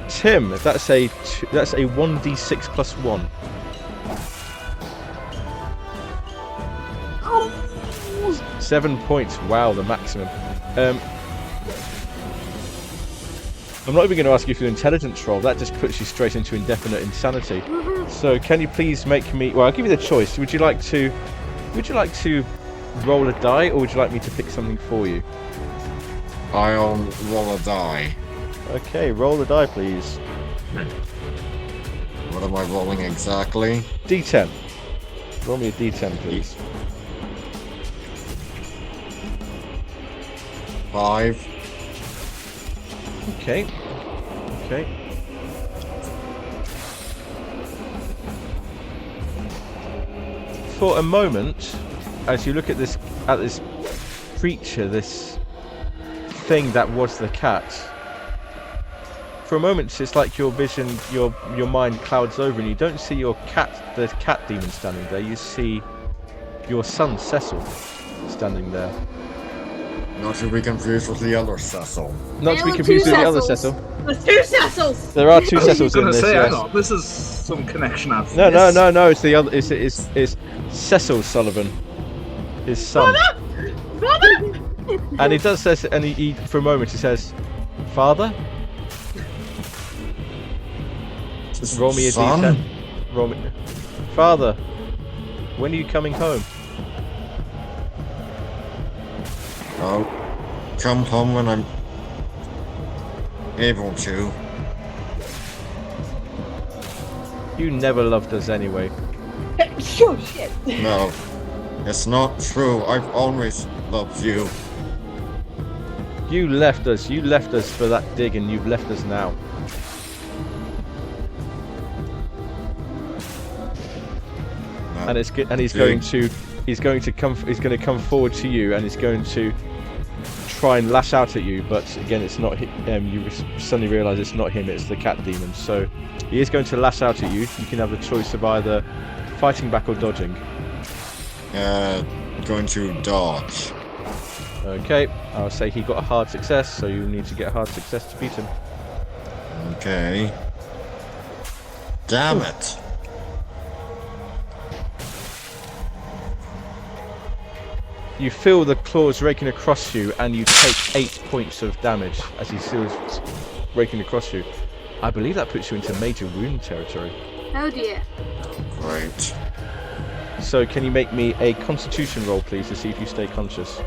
Tim, that's a 1d6 plus 1. Oh. 7 points. Wow, the maximum. I'm not even going to ask you for an intelligence roll. That just puts you straight into indefinite insanity. So, can you please make me? Well, I'll give you the choice. Would you like to roll a die, or would you like me to pick something for you? I'll roll a die. Okay, roll the die, please. What am I rolling exactly? D10. Roll me a D10, please. 5. Okay. For a moment, as you look at this creature, this thing that was the cat, for a moment it's like your vision, your mind clouds over, and you don't see the cat demon standing there. You see your son Cecil standing there. Not to be confused with the other Cecil. Not to be There are confused two with the other Cecils. Cecil. There's 2 Cecils! There are 2 I was Cecils in gonna this. say, Yes. hang on, this is some connection I've No. It's the other. It's Cecil Sullivan, his son. Brother! And he does says, and he for a moment he says, "Father." Roll me a Son? d10. Roll me. Father, when are you coming home? I'll come home when I'm able to. You never loved us anyway. Oh, shit. No, it's not true. I've always loved you. You left us. You left us for that dig, and you've left us now. And it's good. And he's going to come forward to you, and he's going to try and lash out at you. But again, it's not him. You suddenly realise it's not him. It's the cat demon. So he is going to lash out at you. You can have the choice of either fighting back or dodging. Going to dodge. Okay, I'll say he got a hard success, so you need to get a hard success to beat him. Okay. Damn it. You feel the claws raking across you, and you take 8 points of damage as he feels raking across you. I believe that puts you into major wound territory. Oh dear. Great. So can you make me a constitution roll, please, to see if you stay conscious?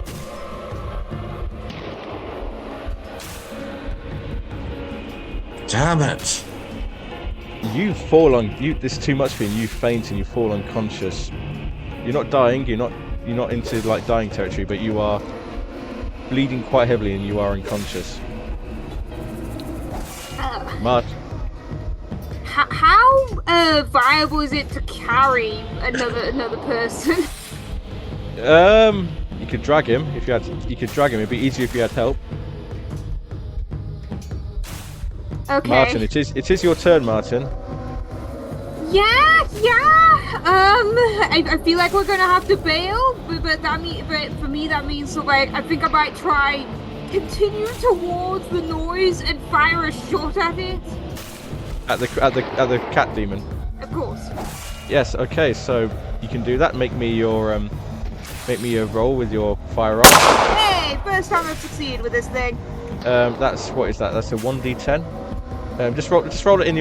Damn it. You fall on this is too much for you, and you faint and you fall unconscious. You're not dying, you're not into like dying territory, but you are bleeding quite heavily and you are unconscious. Mark, How viable is it to carry another person? you could drag him if you had. You could drag him. It'd be easier if you had help. Okay. Martin, it is your turn, Martin. Yeah. I feel like we're gonna have to bail, but for me that means so like I think I might try continue towards the noise and fire a shot at it. At the cat demon. Of course. Yes. Okay. So you can do that. Make me a roll with your firearm. Hey, first time I've succeeded with this thing. That's what is that? That's a 1d10. Just roll it in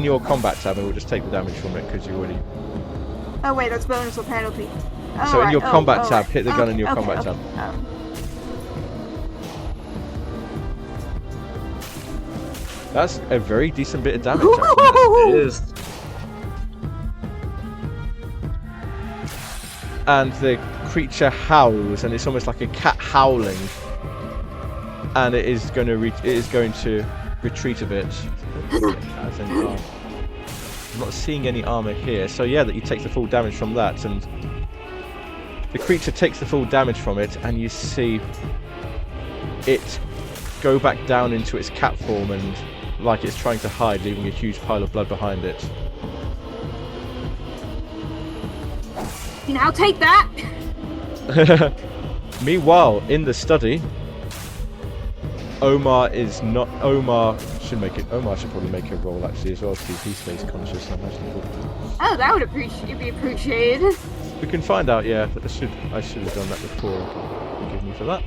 your combat tab, and we'll just take the damage from it because you already. Oh wait, that's bonus or penalty. So in your combat tab, hit the gun in your combat tab. That's a very decent bit of damage. It is. And the creature howls, and it's almost like a cat howling, and it is going to retreat a bit. As in, I'm not seeing any armor here, so yeah, that you take the full damage from that, and the creature takes the full damage from it, and you see it go back down into its cat form and like it's trying to hide, leaving a huge pile of blood behind it. Now take that. Meanwhile, in the study, Omar should probably make a roll actually as well, because he stays conscious. I imagine. Oh, that would be appreciated. We can find out. Yeah, but I should have done that before. Forgive me for that.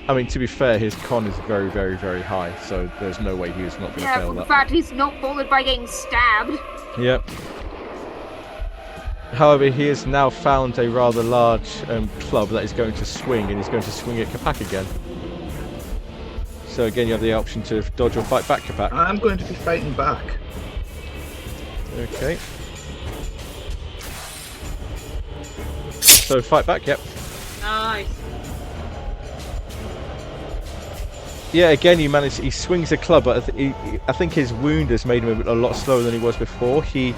I mean, to be fair, his con is very, very, very high, so there's no way he is not going to fail that. In fact, he's not bothered by getting stabbed. Yep. However, he has now found a rather large club that is going to swing, and he's going to swing at Capac again. So again, you have the option to dodge or fight back, Capac. I'm going to be fighting back. Okay. So fight back, yep. Nice. Yeah, again, he swings a club, but I think his wound has made him a lot slower than he was before. He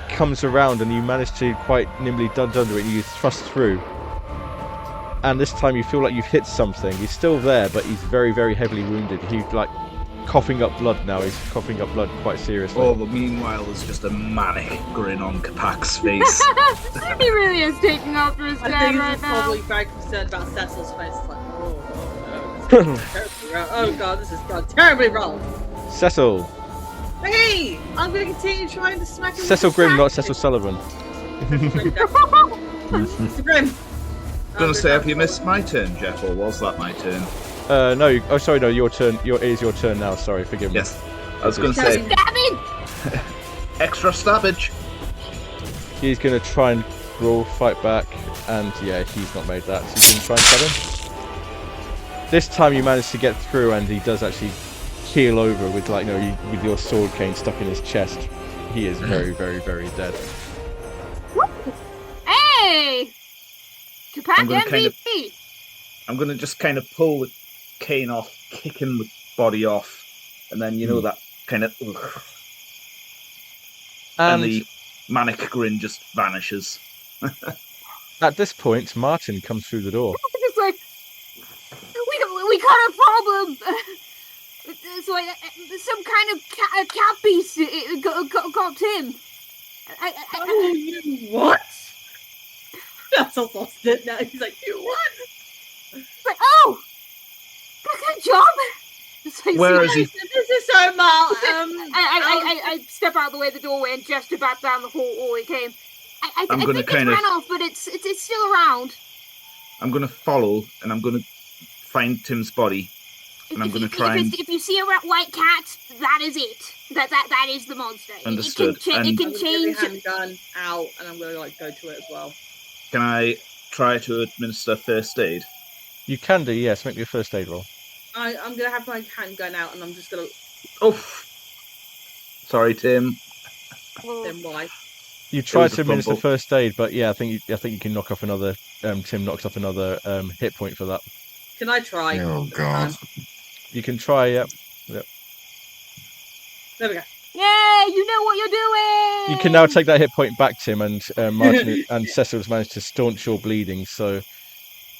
comes around and you manage to quite nimbly dodge under it and you thrust through. And this time you feel like you've hit something. He's still there, but he's very, very heavily wounded. He's like coughing up blood now. He's coughing up blood quite seriously. Oh, but meanwhile, there's just a manic grin on Capac's face. He really is taking after his dad I think right he's now. probably very concerned about Cecil's face. It's like, oh god, this has gone terribly wrong. Cecil. Hey, I'm going to continue trying to smack him. Cecil Grimm, not Cecil Sullivan. Mr. Grimm. I was going to say, have you missed my turn, Jeff, or was that my turn? No. Oh, sorry, no. Your turn. It is your turn now. Sorry, forgive me. Yes. I was going to say, Stabbing! extra stabbage. He's going to try and brawl, fight back, and yeah, he's not made that. So he's going to try and stab him. This time you manage to get through, and he does actually keel over with with your sword cane stuck in his chest. He is very, very, very dead. Hey! Capac MVP! I'm going to just kind of pull the cane off, kicking the body off, and then, that kind of... And the manic grin just vanishes. At this point, Martin comes through the door. It's like, we got a problem! It's like some kind of cat piece got him. What? That's all lost it now. He's like, you what? It's like, oh! Good job! Where is he? This is so mal. I step out of the way of the doorway and gesture back down the hall he came. I think it ran off, but it's still around. I'm going to follow, and I'm going to find Tim's body. And I'm going to try and... If you see a white cat, that is it. That is the monster. Understood. It can change. I'm going to get my handgun out, and I'm going to go to it as well. Can I try to administer first aid? You can do, yes. Make me a first aid roll. I'm going to have my handgun out, and I'm just going to... Oh! Sorry, Tim. Then why? You tried to administer first aid, but yeah, I think you can knock off another... Tim knocks off another hit point for that. Can I try? Oh, God. You can try, yep. There we go. Yeah, you know what you're doing! You can now take that hit point back, Tim, and Martin and Cecil's managed to staunch your bleeding, so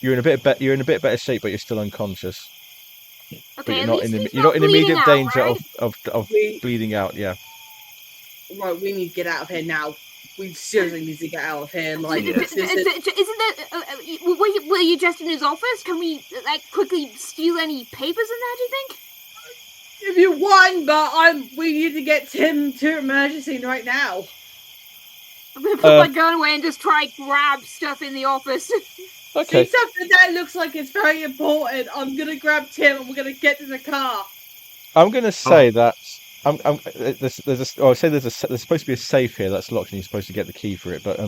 you're in a bit better shape, but you're still unconscious. Okay, but you're not in immediate danger right? of bleeding out, yeah. Right, we need to get out of here now. We seriously need to get out of here. Like, Isn't that? Were you just in his office? Can we quickly steal any papers in there? Do you think? If you want, but we need to get Tim to emergency right now. I'm gonna put my gun away and just try grab stuff in the office. Okay. See something that looks like it's very important. I'm gonna grab Tim and we're gonna get to the car. I'm gonna say that there's supposed to be a safe here that's locked, and you're supposed to get the key for it. But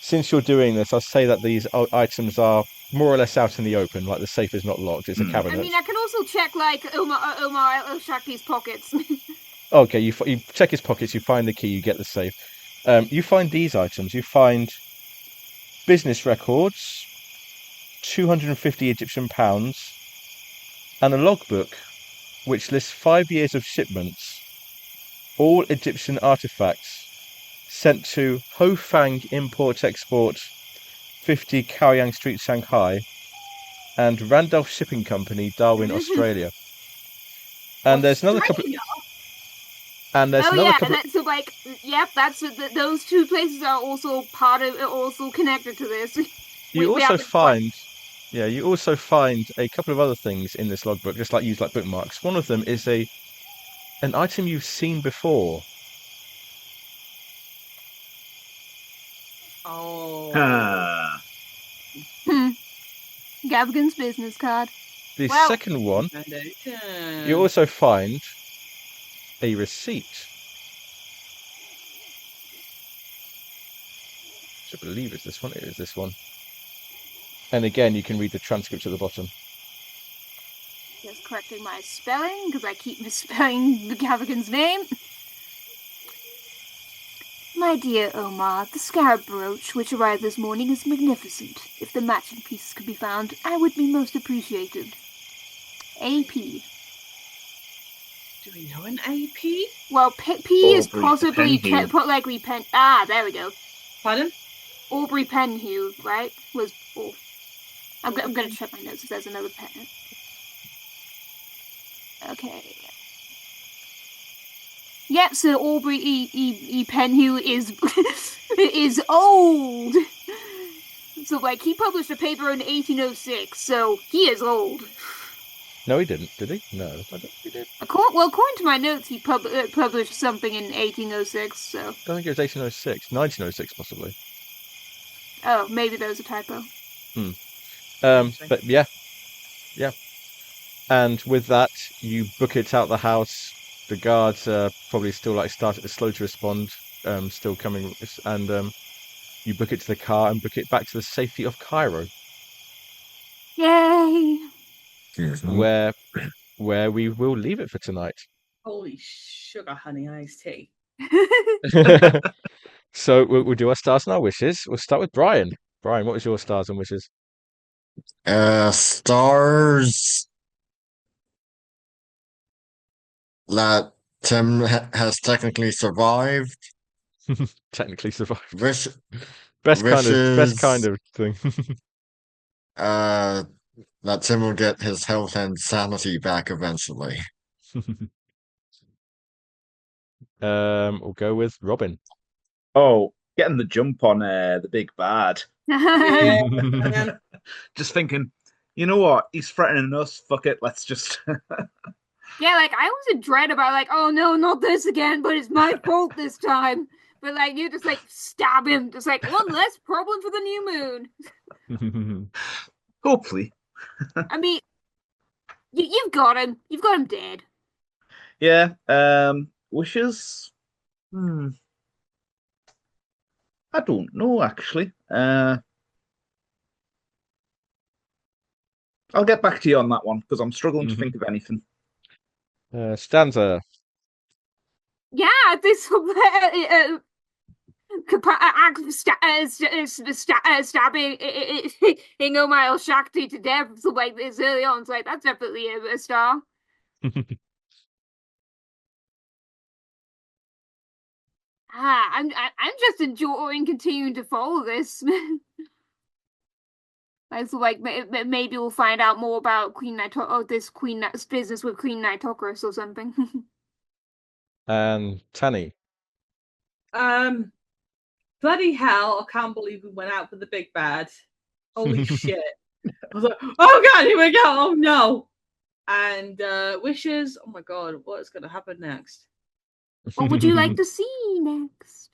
since you're doing this, I'll say that these items are more or less out in the open. Like the safe is not locked; it's a cabinet. I mean, I can also check Omar El-Shakti's pockets. Okay, you check his pockets. You find the key. You get the safe. You find these items. You find business records, 250 Egyptian pounds, and a logbook which lists 5 years of shipments, all Egyptian artifacts sent to Ho Fang Import Export, 50 Kaoyang Street, Shanghai, and Randolph Shipping Company, Darwin, Australia. And there's another couple. And there's another couple. So like, yep, that's those two places are also also connected to this. You also find a couple of other things in this logbook, just like used like bookmarks. One of them is an item you've seen before. Oh. Gavigan's business card. The second one, you also find a receipt. I believe it's this one. It is this one. And again, you can read the transcript at the bottom. Just correcting my spelling, because I keep misspelling the Gavigan's name. My dear Omar, the scarab brooch which arrived this morning is magnificent. If the matching pieces could be found, I would be most appreciated. AP. Do we know an AP? Well, P is possibly likely Pen. Ah, there we go. Pardon? Aubrey Penhue, right? I'm going to check my notes if there's another pen. Okay. Yep, so Aubrey E. Penhue is is old. So like he published a paper in 1806, so he is old. No, he didn't. Did he? No, I don't think he did. According to my notes, he published something in 1806. So I don't think it was 1806. 1906, possibly. Oh, maybe there was a typo. But yeah. And with that, you book it out the house. The guards are probably still slow to respond, still coming, and you book it to the car and book it back to the safety of Cairo. Yay! Where we will leave it for tonight. Holy sugar honey iced tea. So we'll do our stars and our wishes. We'll start with Brian. Brian, what was your stars and wishes? Stars that Tim has technically survived. Technically survived. Best kind of thing. That Tim will get his health and sanity back eventually. We'll go with Robin. Oh, getting the jump on the big bad. Just thinking, you know what? He's threatening us. Fuck it. Let's just. Yeah, like I was in dread about like, oh no, not this again, but it's my fault this time. But like you just like stab him, just like one less problem for the new moon. Hopefully. I mean, you've got him. You've got him dead. Yeah. Wishes. I don't know actually. I'll get back to you on that one because I'm struggling to think of anything. Stanza. Yeah, this stabbing Omar El-Shakti to death so like this early on. It's like that's definitely a star. I'm just enjoying continuing to follow this. So like maybe we'll find out more about this business with Queen Nitocris or something. And Tanny. Bloody hell! I can't believe we went out for the big bad. Holy shit! I was like, oh god, here we go! Oh no! And wishes. Oh my god, what is going to happen next? What would you like to see next?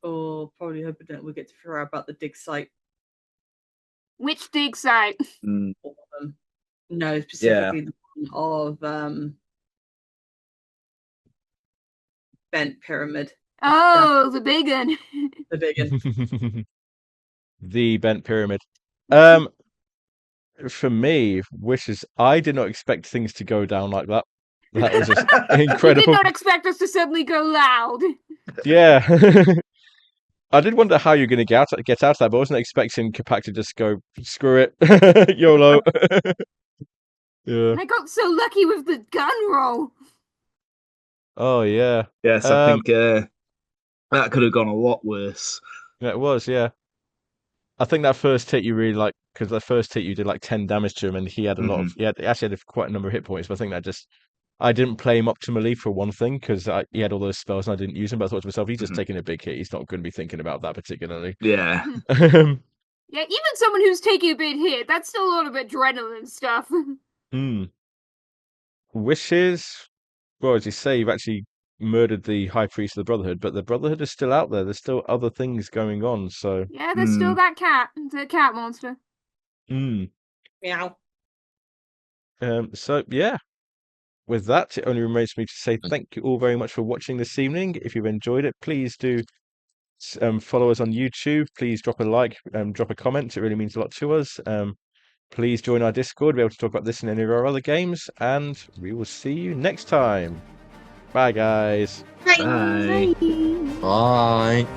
Oh, probably hoping that we get to figure out about the dig site. Which dig site? No, specifically the one of Bent Pyramid. Oh, the big one. The big one. The Bent Pyramid. For me, wishes. I did not expect things to go down like that. That was just incredible. You did not expect us to suddenly go loud. Yeah. I did wonder how you're going to get out of that, but I wasn't expecting Capac to just go, screw it, YOLO. Yeah. I got so lucky with the gun roll. Oh, yeah. Yes, I think that could have gone a lot worse. Yeah, it was, yeah. I think that first hit, you really, because the first hit you did like 10 damage to him, and he had a lot of he actually had quite a number of hit points. But I think that just I didn't play him optimally for one thing because he had all those spells and I didn't use them. But I thought to myself, he's just taking a big hit. He's not going to be thinking about that particularly. Yeah. Yeah, even someone who's taking a big hit, that's still a lot of adrenaline stuff. Wishes. Well, as you say, you've actually murdered the High Priest of the Brotherhood, but the Brotherhood is still out there. There's still other things going on. So yeah, there's still that cat, the cat monster. Meow. So yeah. With that, it only remains for me to say thank you all very much for watching this evening. If you've enjoyed it, please do follow us on YouTube. Please drop a like, drop a comment. It really means a lot to us. Please join our Discord. We'll be able to talk about this and any of our other games. And we will see you next time. Bye, guys. Bye. Bye.